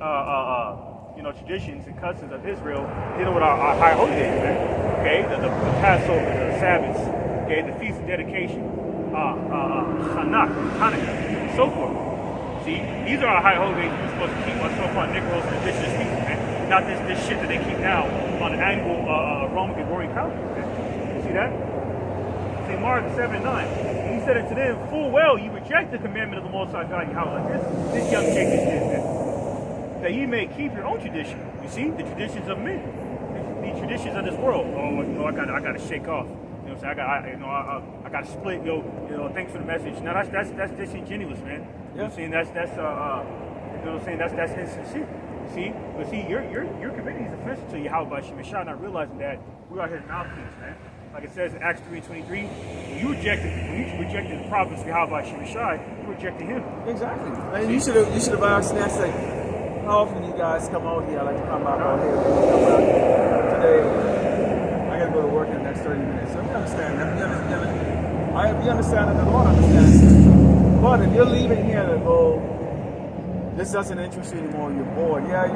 traditions and customs of Israel dealing with our high holy days, man. Okay, the Paso, the Sabbaths, okay, the feast of dedication, Hanukkah, and so forth. See, these are our high holy days we're supposed to keep on so-called Negroes and indigenous people, man. Not this shit that they keep now on an annual Roman Gregorian calendar, man. You see that? St. Mark 7 and 9. And he said it to them, full well, you reject the commandment of the Most High God, Yahweh. Like this young chick is this, man. That ye may keep your own tradition. You see, the traditions of men, the traditions of this world. Oh, I gotta shake off. You know what I'm saying? I gotta split. Thanks for the message. Now that's disingenuous, man. You know what I'm saying? That's insincere. See, but see, your committing is offensive to Yahweh by Shemeshah, not realizing that we are his mouthpiece, man. Like it says in Acts 3:23, when you rejected the prophets of Yahweh by Shemeshah, you rejected him. Exactly. And you should have asked next, like, how often you guys come out here? I like to come out here. Today, I got to go to work in the next 30 minutes. So you understand that. We understand that the Lord understands. But if you're leaving here to go, this doesn't interest you anymore, you're bored. Yeah,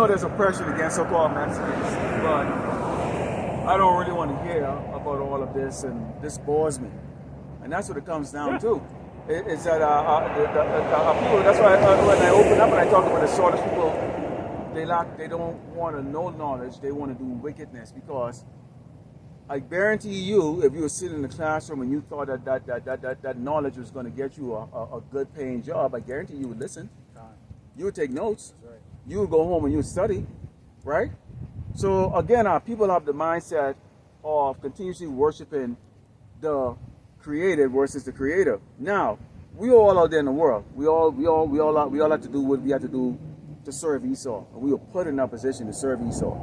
there's oppression against so-called Mexicans, but I don't really want to hear about all of this, and this bores me. And that's what it comes down to. Is that people, that's why when I open up and I talk about the sort of people, they don't want to know knowledge, they want to do wickedness, because I guarantee you, if you were sitting in the classroom and you thought that knowledge was going to get you a good paying job, I guarantee you would listen. You would take notes. Right. You would go home and you would study, right? So again, our people have the mindset of continuously worshiping the created versus the creator. Now, we all out there in the world. We all have to do what we have to do to serve Esau, and we were put in that position to serve Esau.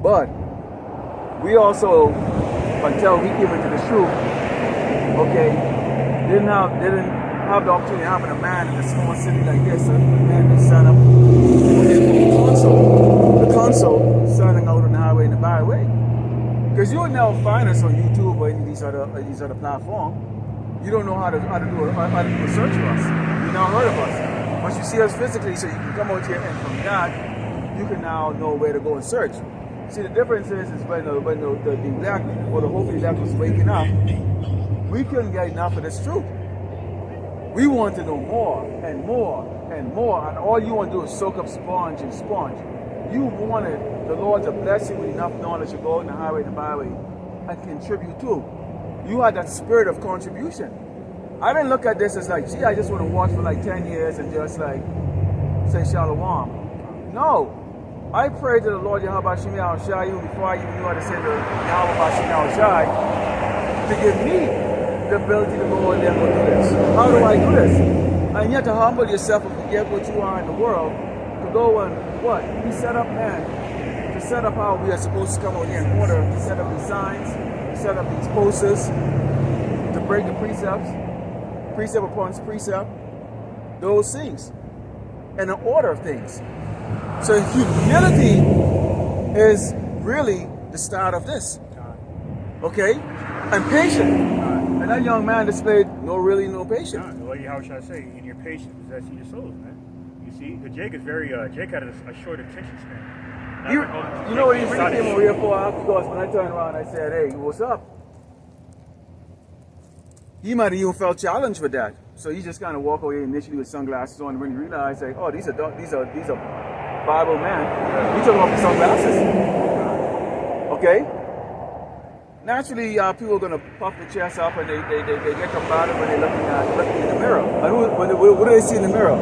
But we also, until we came into the truth, okay, didn't have the opportunity of having a man in a small city like this, a man that stand up, the console standing out on the highway and the byway. Because you would now find us on YouTube or any of these other platforms. You don't know how to do a search for us. You never heard of us. Once you see us physically, so you can come out here, and from that, you can now know where to go and search. See, the difference is when the black, or the hopefully black was waking up, we couldn't get enough of this truth. We want to know more and more and more, and all you want to do is soak up sponge and sponge. You wanted the Lord to bless you with enough knowledge to go on the highway and the byway and contribute too. You had that spirit of contribution. I didn't look at this as like, gee, I just want to watch for like 10 years and just like say shalom. No. I prayed to the Lord Yahweh Shemi Al-Shai before I even knew how to say the Yahweh Shemi Al-Shai to give me the ability to go in there and go do this. How do I do this? And you have to humble yourself and forget what you are in the world to go and what? Be set up, man. To set up how we are supposed to come out here in order, to set up these signs, to set up these posters, to break the precepts, precept upon precept, those things, and the order of things. So humility is really the start of this. Okay? And patience. And that young man displayed no patience. Well, how should I say? In your patience possessing your souls, man. You see, because Jake is very, Jake had a short attention span. You know what he really came over here for? Because when I turned around, I said, hey, what's up? He might have even felt challenged with that. So he just kind of walked away initially with sunglasses on, and when he realized, like, oh, these are Bible man. We talking about the sunglasses. Okay? Naturally, people are going to puff their chest up and they get combative when they're looking in the mirror. And what do they see in the mirror?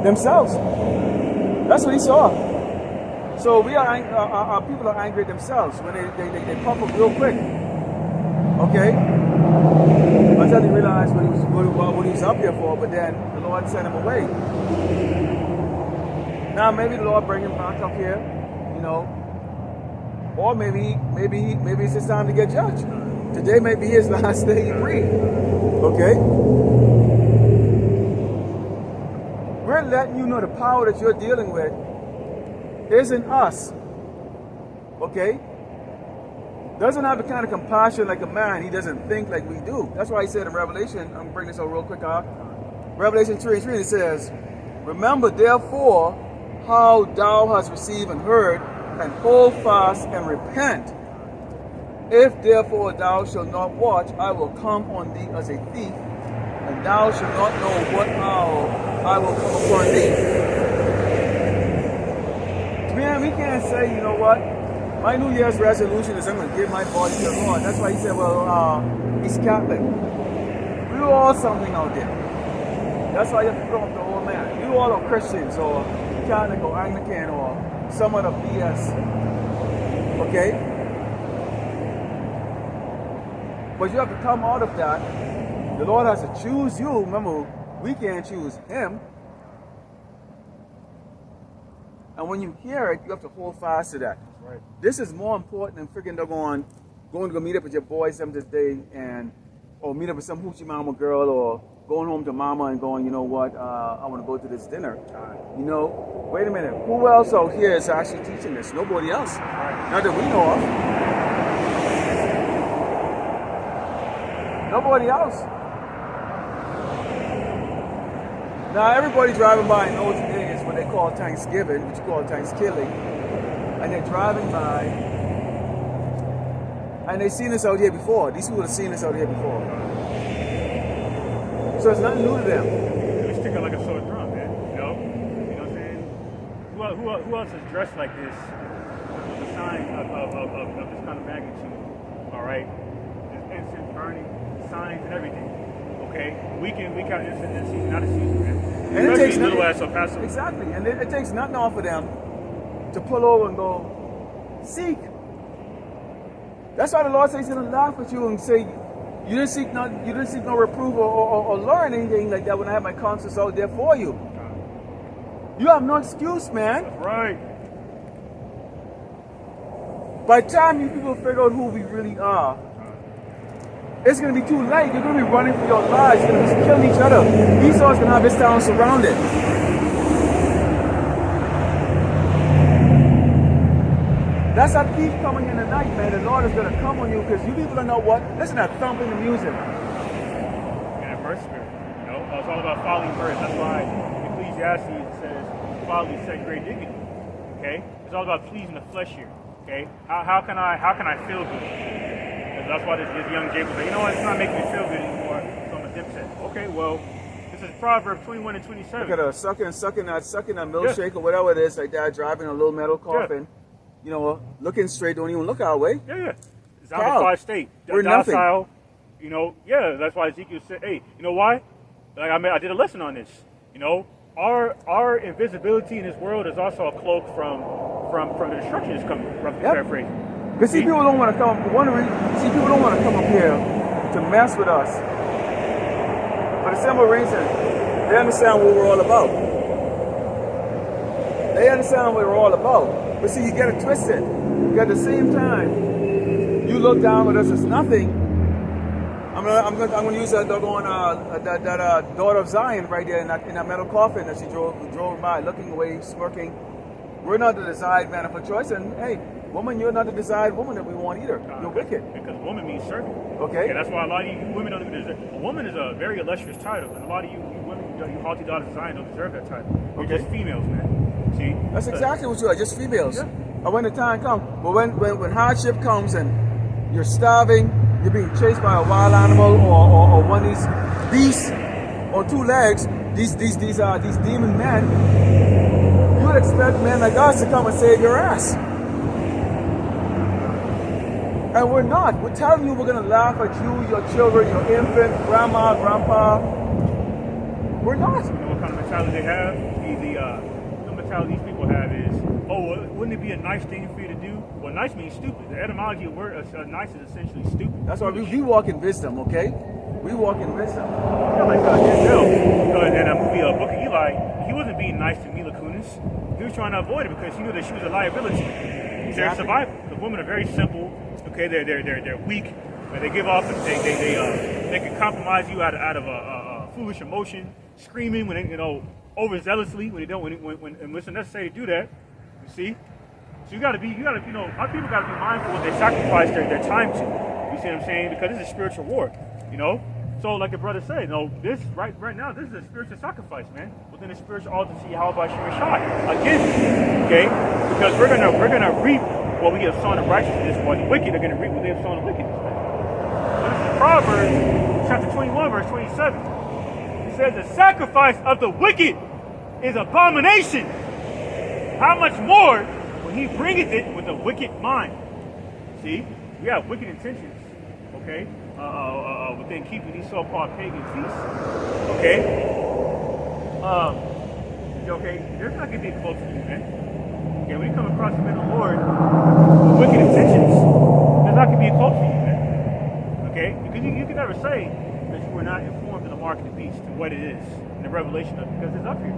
Themselves. That's what he saw. So our people are angry at themselves when they puff up real quick. Okay? until he realized what he was up here for, but then the Lord sent him away. Now maybe the Lord bring him back up here, you know, or maybe it's his time to get judged. Today may be his last day free. Okay? We're letting you know the power that you're dealing with isn't us. Okay? Doesn't have the kind of compassion like a man. He doesn't think like we do. That's why he said in Revelation, I'm going to bring this out real quick, Revelation 3:3, it says, remember therefore how thou hast received and heard, and hold fast and repent. If therefore thou shalt not watch, I will come on thee as a thief, and thou shalt not know what hour I will come upon thee. Man, we can't say, you know what, my New Year's resolution is I'm going to give my body to the Lord. That's why he said, well, he's Catholic. We're all something out there. That's why you have to put off the old man. You all are Christians or Catholic or Anglican or some other BS. Okay? But you have to come out of that. The Lord has to choose you. Remember, we can't choose him. And when you hear it, you have to hold fast to that. Right. This is more important than freaking going to go meet up with your boys some this day or meet up with some hoochie mama girl or going home to mama and going, you know what, I want to go to this dinner. You know, wait a minute. Who else out here is actually teaching this? Nobody else. Not that we know of. Nobody else. Now everybody driving by knows today is what they call Thanksgiving, which you call Thankskilling, and they're driving by, and they've seen this out here before. These people have seen this out here before, so it's nothing new to them. It's sticking like a sore drum, man. You know what I'm saying? Who else is dressed like this with a sign of this kind of magnitude? All right, there's incense burning, signs and everything. Okay, we count incense season, not a season, man. And it takes little ass Paso. Exactly, and it takes nothing off of them to pull over and go seek. That's why the Lord says He's gonna laugh at you and say, you didn't seek no reproof or learn anything like that when I have my conscience out there for you. You have no excuse, man. That's right. By the time you people figure out who we really are, it's going to be too late. You're going to be running for your lives. You're going to be killing each other. Esau's going to have his town surrounded. That's a thief coming in the night, man. The Lord is going to come on you because you people don't know what. Listen to that thumping the music. Yeah, birth spirit. You know, it's all about following birth. That's why Ecclesiastes says, folly is second grade dignity. Okay? It's all about pleasing the flesh here. Okay? How can I feel good? That's why this young Jay was like, you know what, it's not making me feel good anymore, so I'm a dipset. Okay, well, this is Proverbs 21 and 27. Look at her sucking that milkshake or whatever it is, like that, driving a little metal coffin. You know, looking straight, don't even look our way. Yeah. Zombified state. We're nothing. Docile, you know, that's why Ezekiel said, hey, you know why? Like I did a lesson on this. You know, our invisibility in this world is also a cloak from the destruction that's coming, from paraphrase. Because see, people don't want to come. People don't want to come up here to mess with us. For the simple reason, they understand what we're all about. They understand what we're all about. But see, you get it twisted. At the same time, you look down with us as nothing. I'm gonna use that doggone that daughter of Zion right there in that metal coffin that she drove by, looking away, smirking. We're not the desired man of a choice, and hey, woman, you're not the desired woman that we want either. You're wicked. Because woman means servant. Okay. Yeah, that's why a lot of you women don't even deserve. A woman is a very illustrious title, and a lot of you women, you haughty daughters of Zion, don't deserve that title. You're just females, man. See? That's exactly what you are, just females. Yeah. And when the time comes, but when hardship comes and you're starving, you're being chased by a wild animal or one of these beasts on two legs, these demon men. You would expect men like us to come and save your ass. And we're not. We're telling you we're going to laugh at you, your children, your infant, grandma, grandpa. We're not. You know what kind of mentality they have? The mentality these people have is, oh, well, wouldn't it be a nice thing for you to do? Well, nice means stupid. The etymology of word nice is essentially stupid. That's why we walk in wisdom, okay? We walk in wisdom. Yeah, like Denzel in that movie Book of Eli, he wasn't being nice to Mila Kunis. He was trying to avoid it because he knew that she was a liability. They're survival. The women are very simple. Okay, they're weak. But they give off. They can compromise you out of a foolish emotion, screaming when they overzealously when they don't when it's necessary to do that. You see. So you gotta be, our people gotta be mindful what they sacrifice their time to. You see what I'm saying? Because this is a spiritual war, So like the brother said, this right now, this is a spiritual sacrifice, man. Within the spiritual altar, see how about you shot again, okay? Because we're gonna reap what we have sown in righteousness, while the wicked are gonna reap what they have sown in wickedness. So this is Proverbs chapter 21, verse 27. It says, "The sacrifice of the wicked is abomination. How much more when he bringeth it with a wicked mind?" See, we have wicked intentions, okay, within keeping these so-called pagan feasts, okay? There's not gonna be close to you, man. Okay, when you come across the men of the Lord with wicked intentions, there's not gonna be close to you, man. Okay, because you can never say that you were not informed of the mark of the beast and what it is and the revelation of it, because it's up here.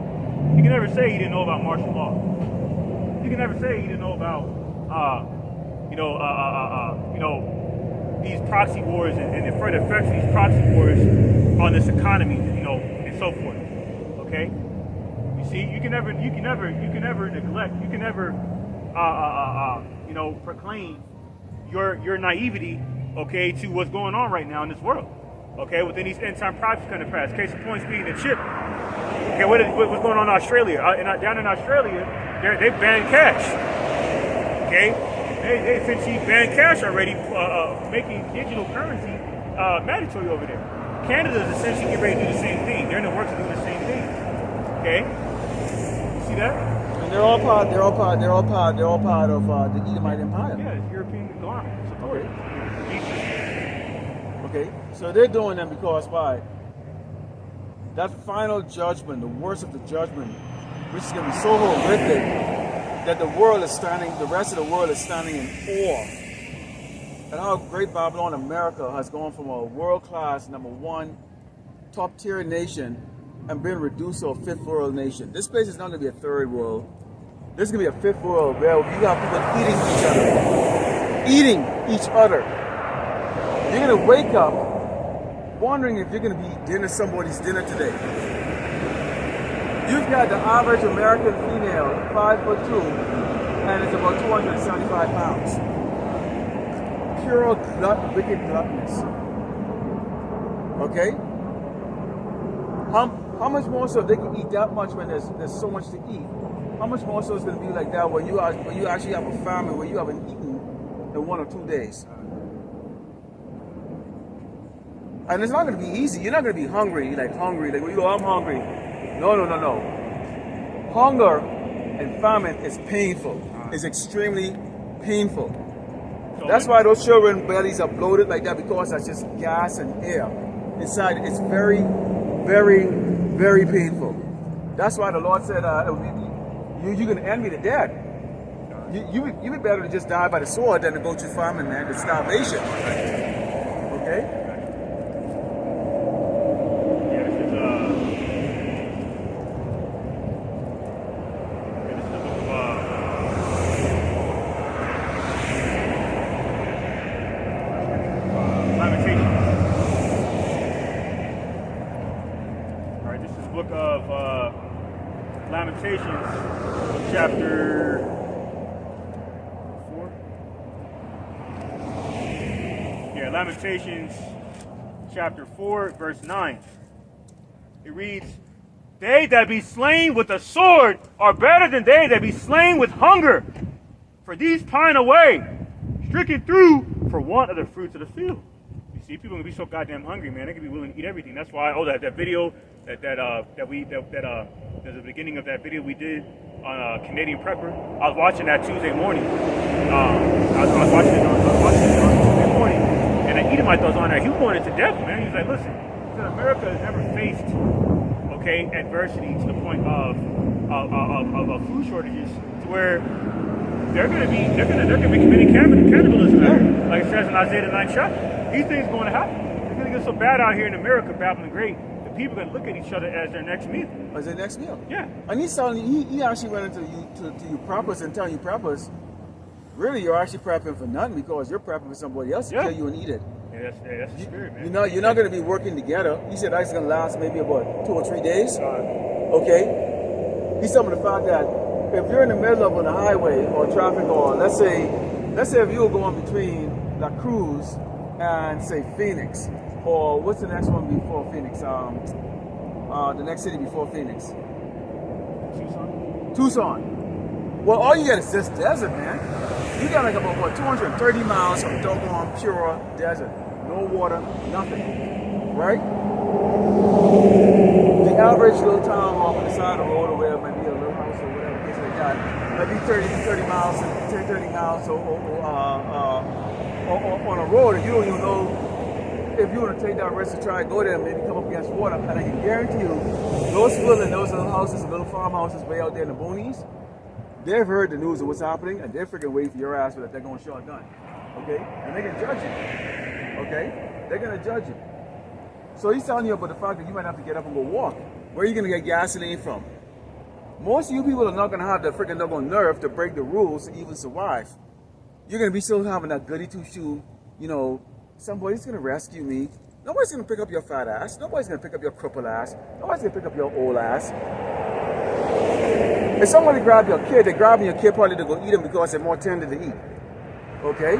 You can never say you didn't know about martial law. You can never say you didn't know about, these proxy wars and the further effects of these proxy wars on this economy, and so forth. Okay, you see, you can never neglect, you can never, proclaim your naivety, okay, to what's going on right now in this world. Okay, within these end time prophecies coming to pass. Case in point, speaking of chip. Okay, what's going on in Australia? Down in Australia, they banned cash. Okay, they essentially banned cash already, making digital currency mandatory over there. Canada is essentially getting ready to do the same thing. They're in the works of doing the same thing. Okay, you see that? And they're all part of the Edomite Empire. Yeah, it's European conglomerate. Support it. Okay, so they're doing them because why? That final judgment, the worst of the judgment, which is going to be so horrific that the rest of the world is standing in awe at how great Babylon, America, has gone from a world-class, #1, top-tier nation and been reduced to a fifth world nation. This place is not going to be a third world. This is going to be a fifth world where you got people eating each other. You're going to wake up wondering if you're going to be eating somebody's dinner today. You've got the average American female, 5'2", and it's about 275 pounds. Pure wicked gluttonous. Okay? How much more so they can eat that much when there's so much to eat? How much more so is going to be like that when you actually have a famine where you haven't eaten in 1 or 2 days? And it's not going to be easy. You're not going to be hungry, like when you go, I'm hungry. No. Hunger and famine is painful. It's extremely painful. That's why those children's bellies are bloated like that, because that's just gas and air inside. It's very, very, very painful. That's why the Lord said, you can envy the dead. You be better to just die by the sword than to go through famine, man, the starvation. Okay? Lamentations, chapter 4. Yeah, Lamentations, chapter 4, verse 9. It reads, "They that be slain with the sword are better than they that be slain with hunger. For these pine away, stricken through for want of the fruits of the field." You see, people are gonna be so goddamn hungry, man. They can be willing to eat everything. That's why, that video at the beginning of that video we did on Canadian Prepper. I was watching that Tuesday morning. I was watching it on Tuesday morning, and an Edomite was on there. He was going into depth, man. He was like, "Listen, America has never faced, adversity to the point of food shortages to where they're gonna be committing cannibalism, like it says in Isaiah the 9th chapter. These things are going to happen. They're really gets so bad out here in America, Babylon Great, the people are gonna look at each other as their next meal. As their next meal. Yeah. And he's telling he actually went into you preppers and telling you preppers, really you're actually prepping for nothing because you're prepping for somebody else to kill you and eat it. Yeah, that's the spirit, man. You're not going to be working together. He said that's going to last maybe about 2 or 3 days. Okay. He's talking about the fact that if you're in the middle of on a highway or traffic, or let's say if you were going between La Cruz and say Phoenix, or what's the next one before Phoenix? The next city before Phoenix. Tucson. Well, all you get is this desert, man. You got like about 230 miles of doggone pure desert. No water, nothing. Right? The average little town off on the side of the road or where it might be a little house or whatever, case like that, might be 30 miles on a road, and you don't even know if you want to take that risk to try and go there and maybe come up against water. And I can guarantee you, those people in those little houses, little farmhouses way out there in the boonies, they've heard the news of what's happening, and they're freaking waiting for your ass that they're going to shut down. Okay? And they're going to judge you. Okay? They're going to judge you. So he's telling you about the fact that you might have to get up and go walk. Where are you going to get gasoline from? Most of you people are not going to have the freaking doggone nerve to break the rules to even survive. You're going to be still having that goody two-shoe, somebody's going to rescue me. Nobody's going to pick up your fat ass. Nobody's going to pick up your crippled ass. Nobody's going to pick up your old ass. If somebody grab your kid, they're grabbing your kid probably to go eat them because they're more tender to eat. Okay?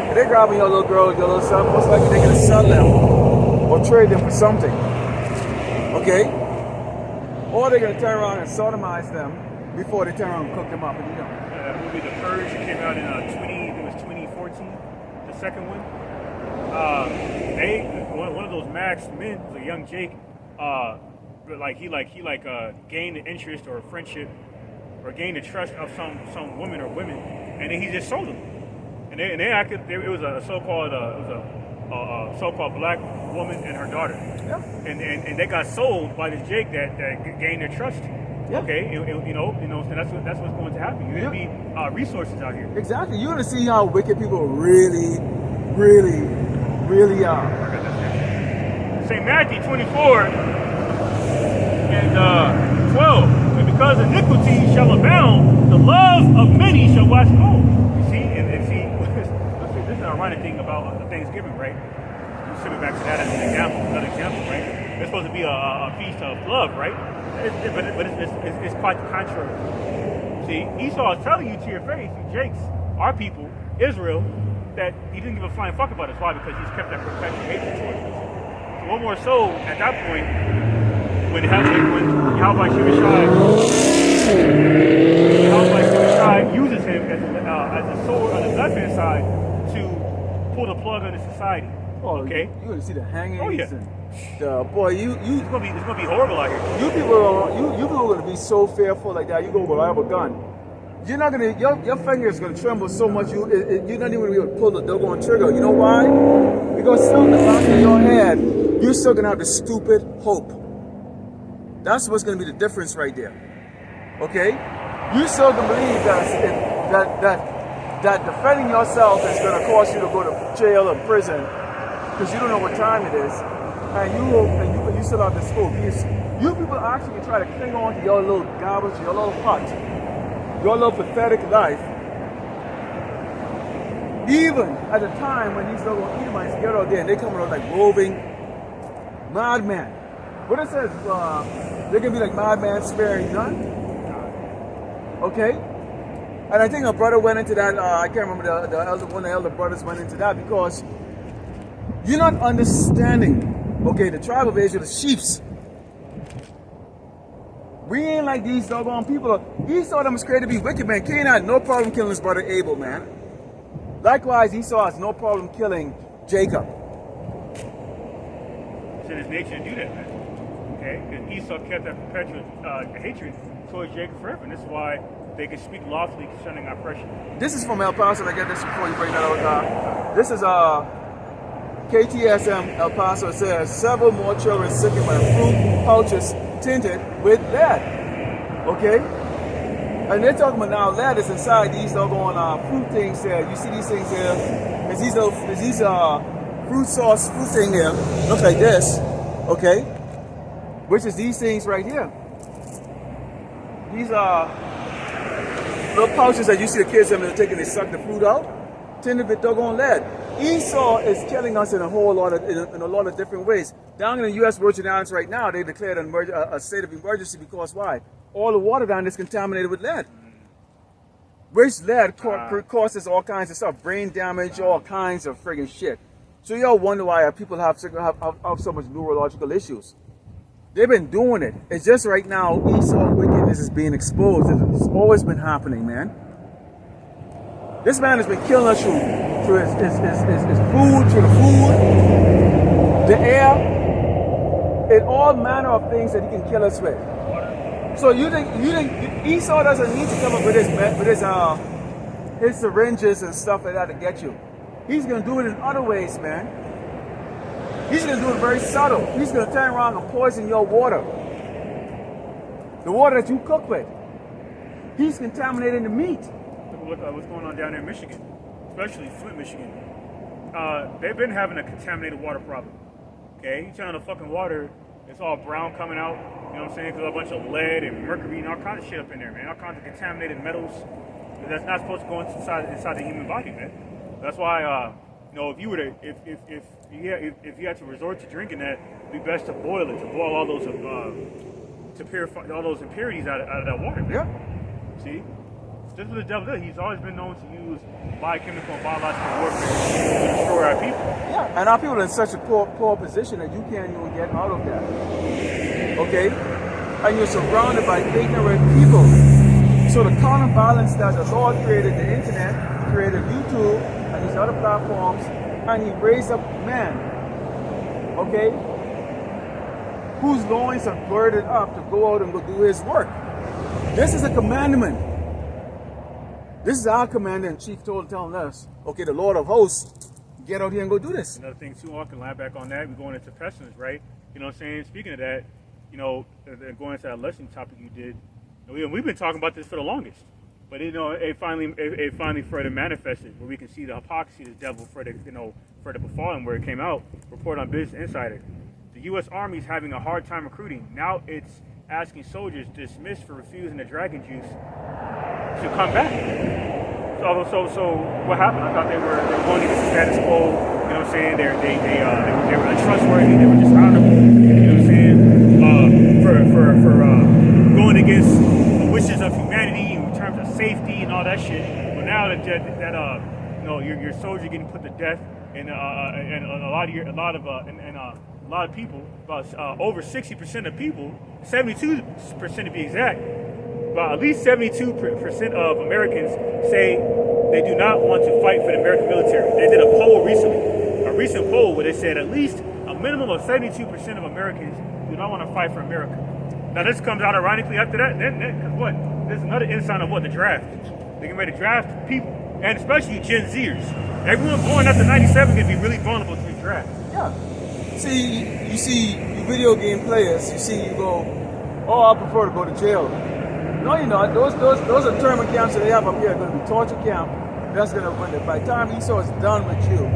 If they're grabbing your little girl, your little son, most likely they're going to sell them or trade them for something. Okay? Or they're going to turn around and sodomize them before they turn around and cook them up and eat them. That movie, The Purge, came out in 2014, the second one. One of those maxed men was a young Jake. He gained the interest or friendship or gained the trust of some woman or women, and then he just sold them. And it was a so-called black woman and her daughter. Yeah. And they got sold by this Jake that gained their trust. Yeah. Okay, so that's what's going to happen. You're going to be resources out here. Exactly. You're going to see how wicked people really, really, really are. St. Matthew 24 and 12. And because iniquity shall abound, the love of many shall wax cold. You see, and see, this is an ironic thing about Thanksgiving, right? You send it back to that as another example, right? It's supposed to be a feast of love, right? But it's quite the contrary. See, Esau is telling you to your face, you Jakes, our people, Israel, that he didn't give a flying fuck about us. Why? Because he's kept that perpetual hatred towards us. So what more so at that point when Yahweh Shai uses him as a sword on the left hand side to pull the plug on the society. Oh, okay. You're gonna see the hangings. Oh yeah. Boy, it's gonna be horrible out here. You people are gonna be so fearful like that. You go, well, I have a gun. You're not gonna. Your fingers gonna tremble so much. You're not even gonna be able to pull the doggone trigger. You know why? Because still in the back of your head, you're still gonna have the stupid hope. That's what's gonna be the difference right there. Okay? You still gonna believe that defending yourself is gonna cause you to go to jail or prison because you don't know what time it is, and you still have this hope. You people actually try to cling on to your little garbage, your little hut, your little pathetic life. Even at the time when these little Edomites get out there and they come out like roving madmen. What it says, they're gonna be like madmen sparing none. Okay? And I think a brother went into that, I can't remember one of the elder brothers went into that because you're not understanding, okay, the tribe of Israel, the sheeps. We ain't like these doggone people. Esau them was created to be wicked, man. Cain had no problem killing his brother Abel, man. Likewise, Esau has no problem killing Jacob. It's in his nature to do that, man. Okay? And Esau kept that perpetual hatred towards Jacob forever. And this is why they can speak lawfully concerning oppression. This is from El Paso. I get this before you bring that out. This is KTSM El Paso. It says several more children sickened by fruit pouches tinted with lead. Okay? And they're talking about now lead is inside these doggone fruit things here. You see these things here? It's these fruit sauce, fruit thing there. Looks like this, okay? Which is these things right here. These are little pouches that you see the kids them taking, they suck the fruit out. Tinted with doggone lead. Esau is killing us in a whole lot of in a lot of different ways. Down in the U.S. Virgin Islands right now, they declared a state of emergency because why? All the water down there is contaminated with lead. Which lead causes all kinds of stuff, brain damage, all kinds of friggin' shit. So y'all wonder why people have so much neurological issues. They've been doing it. It's just right now Esau wickedness is being exposed. It's always been happening, man. This man has been killing us through his food, through the food, the air, and all manner of things that he can kill us with. So you think Esau doesn't need to come up with his syringes and stuff like that to get you? He's gonna do it in other ways, man. He's gonna do it very subtle. He's gonna turn around and poison your water, the water that you cook with. He's contaminating the meat. Look at what's going on down there in Michigan, especially Flint, Michigan. They've been having a contaminated water problem. Okay, you turn on the fucking water, it's all brown coming out. You know what I'm saying? Because a bunch of lead and mercury and all kinds of shit up in there, man. All kinds of contaminated metals that's not supposed to go inside the human body, man. That's why, you know, if you had to resort to drinking that, it'd be best to boil it, to boil all those to purify all those impurities out of that water, man. Yeah. See. This is what the devil does. He's always been known to use biochemical and biological warfare to destroy our people. Yeah, and our people are in such a poor position that you can't even get out of that. Okay? And you're surrounded by ignorant people. So the counterbalance that the Lord created the internet, created YouTube and these other platforms, and he raised up men, okay, whose loins are girded up to go out and go do his work. This is a commandment. This is our commander-in-chief telling us, okay, the Lord of hosts, get out here and go do this. Another thing too, I can line back on that. We're going into pestilence, right? You know what I'm saying? Speaking of that, you know, going into that lesson topic you did, we've been talking about this for the longest. But you know, it finally further manifested where we can see the hypocrisy of the devil further befalling where it came out. Report on Business Insider. The U.S. Army is having a hard time recruiting. Now it's asking soldiers dismissed for refusing the dragon juice to come back. So what happened? I thought they were going against the status quo. You know what I'm saying? They were untrustworthy. They were dishonorable. You know what I'm saying? For going against the wishes of humanity in terms of safety and all that shit. But now that you know your soldier getting put to death, and a lot of people, about over 60% of people, 72% to be exact. But at least 72% of Americans say they do not want to fight for the American military. They did a poll recently, a recent poll where they said at least a minimum of 72% of Americans do not want to fight for America. Now this comes out ironically after that, because what? There's another insight of what? The draft. They're getting ready to draft people, and especially Gen Zers. Everyone born after 97 can be really vulnerable to the draft. Yeah. See, you see video game players, you go, oh, I prefer to go to jail. No, you're not. Those are internment camps that they have up here are going to be torture camp. That's going to, by the time Esau is done with you,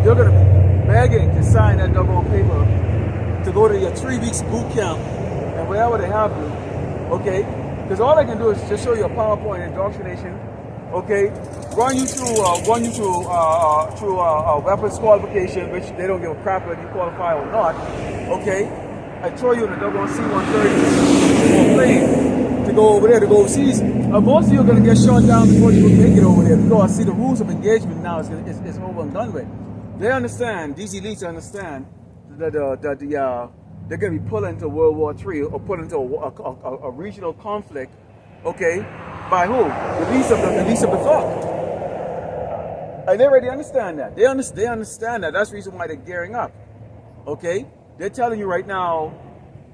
you're going to be begging to sign that double paper to go to your 3 weeks boot camp and wherever they have you, okay? Because all they can do is just show you a PowerPoint indoctrination, okay? Run you through weapons qualification, which they don't give a crap whether you qualify or not, okay? I throw you in the double C-130 plane to go over there to go overseas. Most of you are going to get shot down before you make it over there because, see, the rules of engagement now is over and done with. They understand, these elites understand that they're going to be put into World War III or put into a regional conflict, okay, by who? The least of the flock. And they already understand that. They understand that. That's the reason why they're gearing up, okay? They're telling you right now,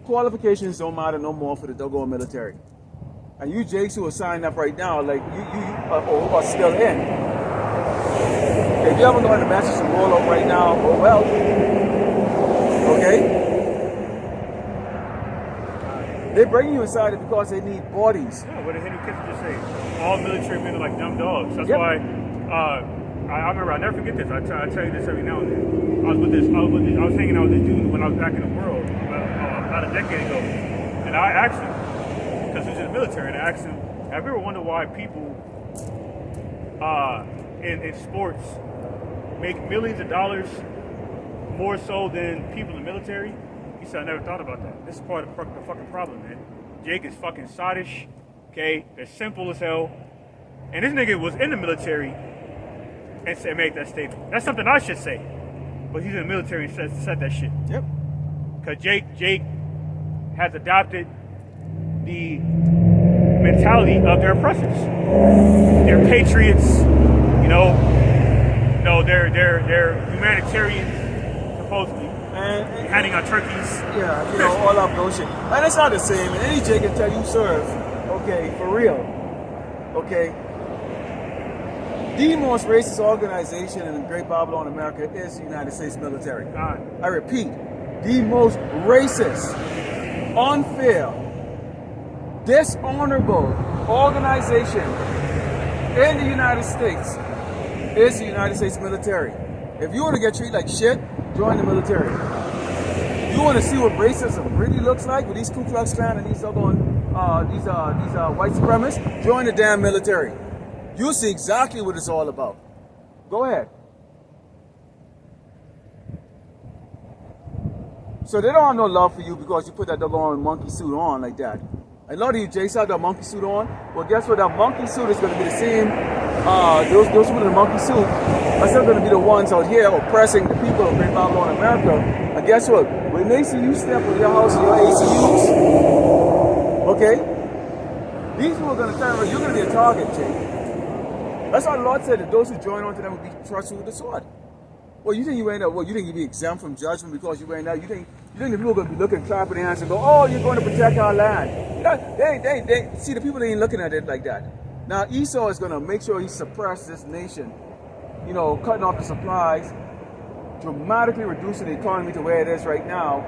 qualifications don't matter no more for the doggone military. And you Jakes who are signed up right now, like you are still in. If you haven't gotten the message to roll up right now, oh well. Okay? They bring you inside it because they need bodies. Yeah, what did Henry Kissinger just say? All military men are like dumb dogs. That's why I remember, I'll never forget this. I tell you this every now and then. I was hanging out with this dude when I was back in the world about a decade ago, and I asked him, because he was in the military, and I asked him, have you ever wondered why people in sports make millions of dollars more so than people in the military? He said, I never thought about that. This is part of the fucking problem, man. Jake is fucking sottish, okay? They're simple as hell. And this nigga was in the military and made that statement. That's something I should say. But he's in the military and said that shit. Yep. Because Jake has adopted the mentality of their oppressors. They're patriots, you know. No, they're humanitarians, supposedly. And handing out turkeys. Yeah, you know, all that bullshit. And it's not the same. And any Jake can tell you serve, okay, for real. Okay. The most racist organization in the Great Babylon America is the United States military. God. I repeat, the most racist, unfair, dishonorable organization in the United States is the United States military. If you want to get treated like shit, join the military. You want to see what racism really looks like with these Ku Klux Klan and these white supremacists, join the damn military. You'll see exactly what it's all about. Go ahead. So they don't have no love for you because you put that doggone monkey suit on like that. A lot of you Jakes have that monkey suit on. Well, guess what? That monkey suit is going to be the same. Those people in the monkey suit are still going to be the ones out here oppressing the people of Great Babylon America. And guess what? When they see you step with your house and your ACUs, okay, these people are going to turn around. You're going to be a target, Jake. That's why the Lord said that those who join onto them will be trusted with the sword. Well, you think you ain't you think you'll be exempt from judgment because you ain't that? You think the people are going to be looking, clapping their hands and go, oh, you're going to protect our land. You know, they see, the people ain't looking at it like that. Now, Esau is going to make sure he suppresses this nation, you know, cutting off the supplies, dramatically reducing the economy to where it is right now,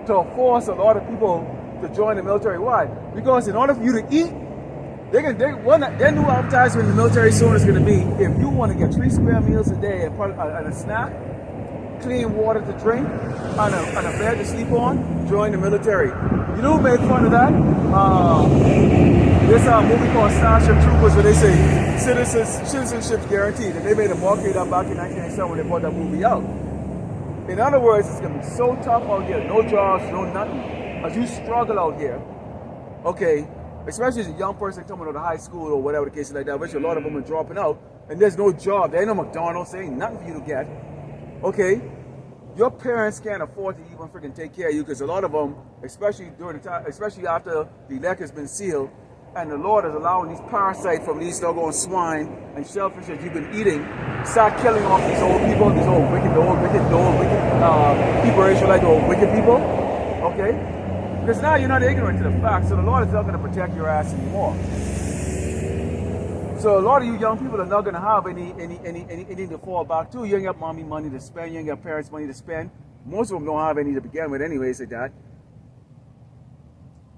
to force a lot of people to join the military. Why? Because in order for you to eat, their new advertisement in the military soon is going to be, if you want to get 3 square meals a day and a snack, clean water to drink, and a bed to sleep on, join the military. You know who made fun of that? This movie called Starship Troopers, where they say citizenship guaranteed, and they made a mockery of that back in 1997 when they brought that movie out. In other words, it's going to be so tough out here, no jobs, no nothing, as you struggle out here, okay, especially as a young person coming out of high school or whatever the case is like that, which a lot of them are dropping out, and there's no job, there ain't no McDonald's, there ain't nothing for you to get, okay? Your parents can't afford to even freaking take care of you because a lot of them, especially during the time, especially after the elect has been sealed, and the Lord is allowing these parasites from these doggone swine and shellfish that you've been eating, start killing off these old people, these old wicked people, Israelite, the old wicked people, okay? Because now you're not ignorant to the facts, so the Lord is not going to protect your ass anymore. So a lot of you young people are not going to have anything to fall back to. You ain't got mommy money to spend, you ain't got parents money to spend. Most of them don't have any to begin with anyways like that.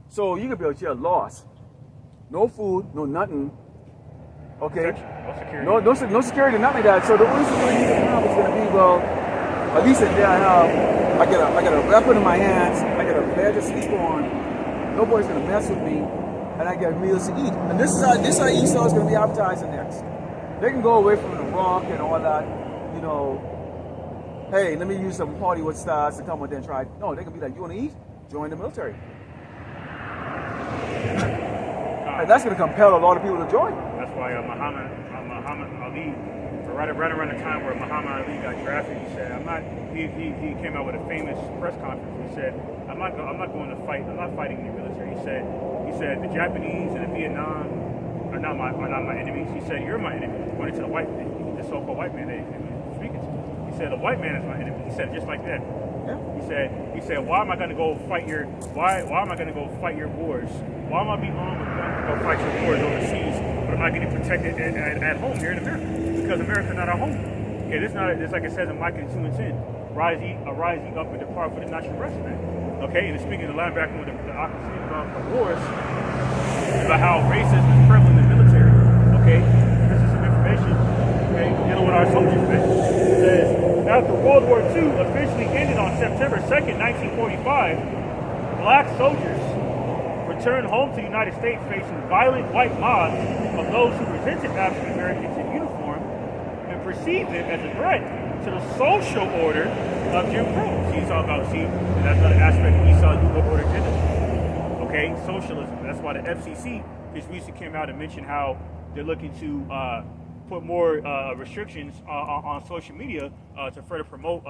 So you can be out here lost. No food, no nothing. Okay? No security, nothing like that. So the only security you can have is going to be, well, at least in there I got a weapon in my hands, I got a bed to sleep on, nobody's going to mess with me, and I get meals to eat. And this is how Esau is going to be advertising next. They can go away from the rock and all that, you know, hey, let me use some Hollywood stars to come with and try. No, they can be like, you want to eat? Join the military. And that's going to compel a lot of people to join. That's why Muhammad Ali, right around the time where Muhammad Ali got drafted, he said, he came out with a famous press conference. He said, I'm not going to fight. I'm not fighting in the military. He said the Japanese and the Vietnam are not my enemies. He said, you're my enemy, according to the so-called white man that he was speaking to. He said, the white man is my enemy. He said, just like that. Yeah. He said, why am I going to go fight your wars? Why am I being armed with guns to go fight your wars overseas, but am I getting protected at home here in America? Because America's not our home. Okay, this like it says in Micah 2:10. Rise ye up and depart for the national rest, man. Okay, and speaking of the linebacker with the opposite of wars, about how racism is prevalent in the military. Okay, this is some information. okay, dealing with our soldiers, man. It says, after World War II officially ended on September 2nd, 1945, black soldiers returned home to the United States facing violent white mobs of those who resented African Americans in uniform and perceived them as a threat to the social order of Jim Crow. See, it's all about, and that's another aspect of Esau's New World Order agenda. Okay, socialism. That's why the FCC just recently came out and mentioned how they're looking to put more restrictions on social media to further promote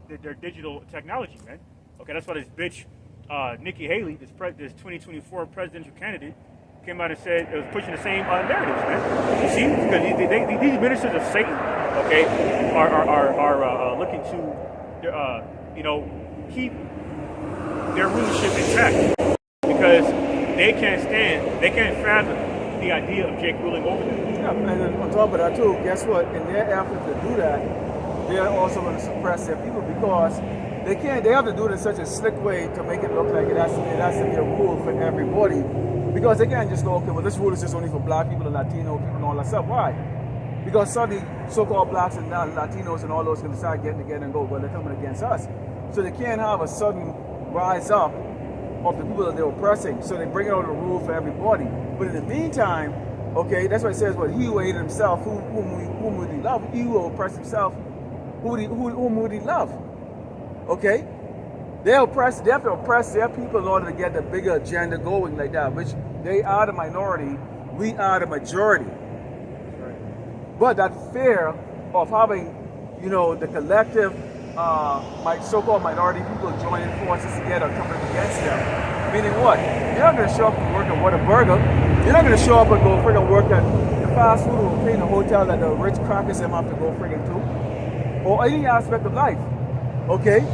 their digital technology, man. Okay, that's why this bitch, Nikki Haley, this 2024 presidential candidate, came out and said it was pushing the same narratives, man. You see, because these ministers of Satan, okay, are looking to, keep their rulership intact because they can't fathom the idea of Jake ruling over them. Yeah, and then on top of that too, guess what? In their effort to do that, they're also going to suppress their people because they have to do it in such a slick way to make it look like it has to be a rule for everybody. Because they can't just go, okay, well, this rule is just only for black people and Latino people and all that stuff. Why? Because suddenly so-called blacks and Latinos and all those can decide getting together and go, well, they're coming against us. So they can't have a sudden rise up of the people that they're oppressing. So they bring out a rule for everybody. But in the meantime, okay, that's why it says, well, he who hated himself, whom would he love? He who oppressed himself, whom would he love? Okay? They have to oppress their people in order to get the bigger agenda going like that, which they are the minority, we are the majority. Right. But that fear of having, the collective, so-called minority people joining forces together, coming against them, meaning what? You're not going to show up and work at Whataburger. You're not going to show up and go friggin' work at the fast food or pay in the hotel that the rich crackers them have to go friggin' to, or any aspect of life. Okay?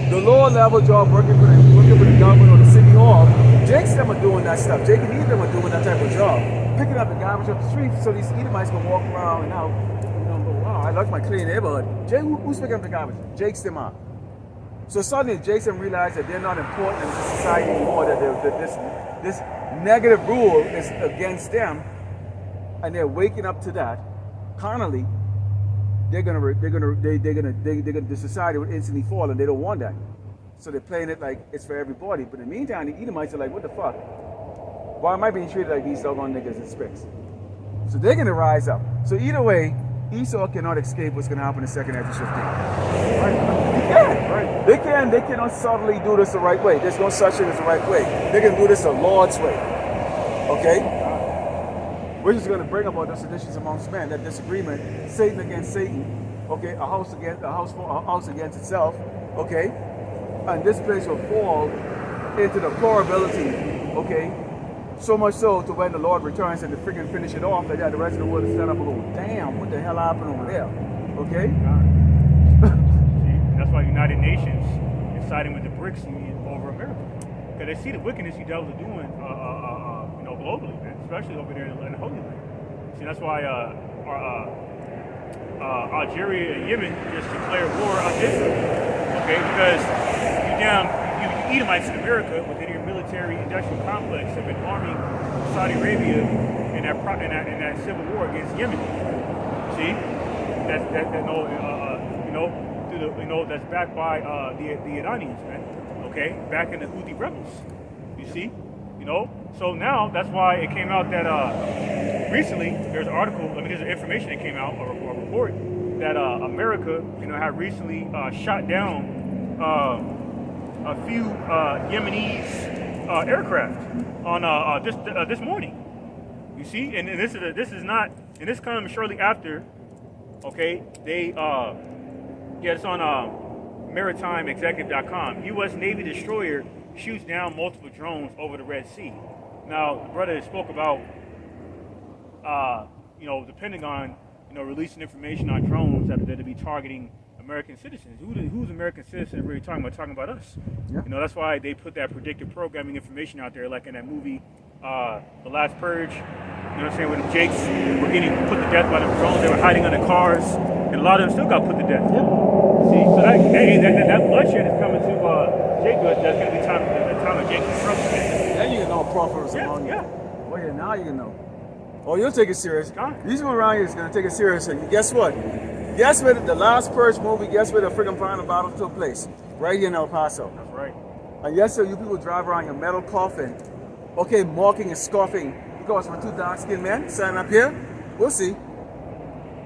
The lower level job working for the government or the city hall, Jake's them are doing that stuff. Jake and Edom are doing that type of job. Picking up the garbage off the street so these Edomites can walk around and now, go, wow, I like my clean neighborhood. Jake, who's picking up the garbage? Jake's them are. So suddenly Jason realized that they're not important in the society anymore, that this negative rule is against them, and they're waking up to that carnally. The society would instantly fall, and they don't want that. So they're playing it like it's for everybody. But in the meantime, the Edomites are like, what the fuck? Why am I being treated like these doggone niggas and spicks? So they're gonna rise up. So either way, Esau cannot escape what's gonna happen in 2nd Ezra 15. Right? He can't. Right? They cannot subtly do this the right way. There's no such thing as the right way. They can do this the Lord's way. Okay? Which is going to bring about the seditions amongst men, that disagreement, Satan against Satan, okay, a house against itself, okay, and this place will fall into the plurality, okay, so much so to when the Lord returns and to freaking finish it off, like that, the rest of the world will stand up and go, damn, what the hell happened over there, okay? See, that's why United Nations is siding with the BRICS Union over America, because they see the wickedness you devils are doing, globally, man, especially over there in the Holy Land. See, that's why Algeria and Yemen just declared war on Israel. Okay, because you Edomites in America within your military industrial complex have been arming Saudi Arabia in that civil war against Yemen. See, that's backed by the Iranians, man. Okay, back in the Houthi rebels. You see. So now that's why it came out that recently there's an article, there's information that came out, or a report, that America, had recently shot down a few Yemenis aircraft on this morning. You see, and this comes shortly after. Okay, they it's on maritimeexecutive.com. U.S. Navy destroyer shoots down multiple drones over the Red Sea. Now, the brother spoke about, the Pentagon, releasing information on drones that will be targeting American citizens. Who's American citizens really talking about? Talking about us. Yeah. That's why they put that predictive programming information out there, like in that movie, The Last Purge. When the Jakes were getting put to death by the drones, they were hiding under cars, and a lot of them still got put to death. Yeah. See, so that bloodshed is coming to Jake. That's going to be the time of Jake's trouble. Then you can know prophets among you. Yeah. Well, yeah, now you can know. Oh, you'll take it serious. Gone. These people around here is going to take it serious. And guess what? Guess where the last Purge movie, guess where the freaking final battle took place? Right here in El Paso. That's right. And yes, sir, you people drive around your metal coffin, okay, mocking and scoffing because we're two dark-skinned men standing up here. We'll see.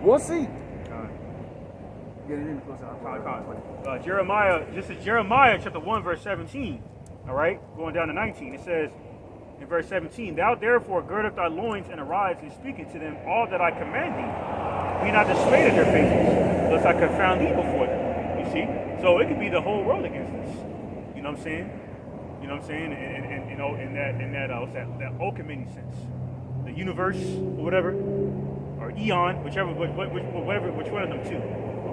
We'll see. Get it in closer. Jeremiah, this is Jeremiah chapter 1, verse 17. All right, going down to 19. It says in verse 17, Thou therefore gird up thy loins and arise and speak unto them all that I command thee. Be not dismayed at their faces, lest I confound thee before them. You see? So it could be the whole world against us. You know what I'm saying? You know what I'm saying? And you know, in that what's that ultimate sense. The universe, or whatever, or eon, which one of them two.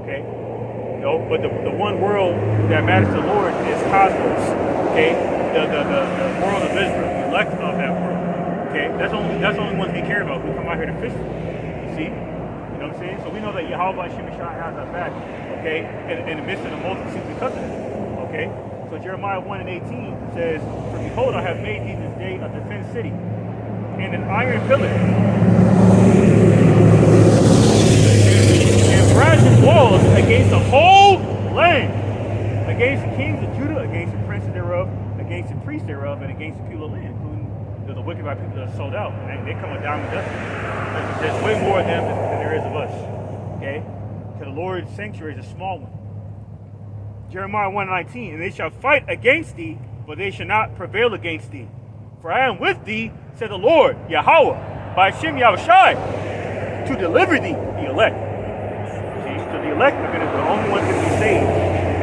Okay? You know, but the one world that matters to the Lord is cosmos. Okay? The world of Israel, the elect of that world. Okay? That's the only ones we care about. We come out here to fish. You see? You know what I'm saying? So we know that Yahweh Shemashai has our back. Okay? In the midst of the multitude because of it. Okay? So Jeremiah 1 and 18 says, For behold, I have made thee this day a defense city, and an iron pillar, and brazen walls against the whole land, against the kings of Judah, against the princes thereof, against the priests thereof, and against the people of the land, including the wicked by people that are sold out. And they come with diamond dust. There's way more of them than there is of us. Okay? Because the Lord's sanctuary is a small one. Jeremiah 1:19, And they shall fight against thee, but they shall not prevail against thee. For I am with thee, said the Lord, Yahweh, by Ahchyam Yahushai, to deliver thee, the elect. See, so the elect are the only ones going to be saved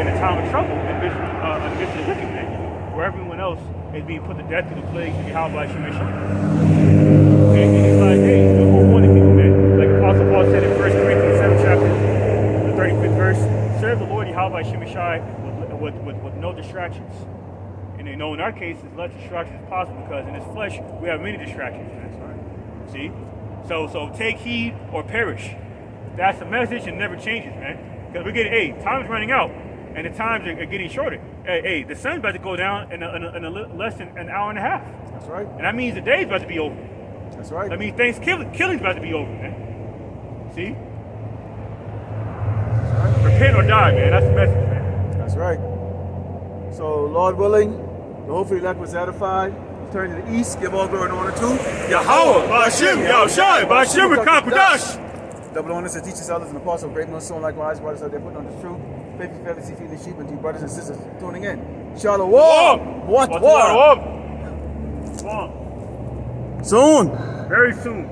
in a time of trouble amidst the wicked man, where everyone else is being put to death through the plagues of Yahweh by Ahchyam Yahushai. Okay, and he's like, hey, we're warning people, man. Like Apostle Paul said in 1 Corinthians 7 chapter, the 35th verse, serve the Lord Yahweh by Ahchyam Yahushai with no distractions. And you know, in our case, as less distractions as possible, because in this flesh we have many distractions. That's right. See? So take heed or perish. That's the message, and never changes, man. Because we're getting, time's running out, and the times are getting shorter. The sun's about to go down in less than an hour and a half. That's right. And that means the day's about to be over. That's right. That means Thanksgiving's about to be over, man. See? That's right. Repent or die, man. That's the message, man. That's right. So, Lord willing, the hopefully elect was edified. Turn to the east, give all glory and honor to Yahweh, Ba'Hashem, Yahushai, Ba'Hashem, Rekapadash. Double honors to teachers, elders, and apostles of great millstone, likewise, brothers out there putting on the truth. Faithfully, fearlessly feeding the sheep, and to you brothers and sisters tuning in. Shalom. What? Soon. Soon. Very soon.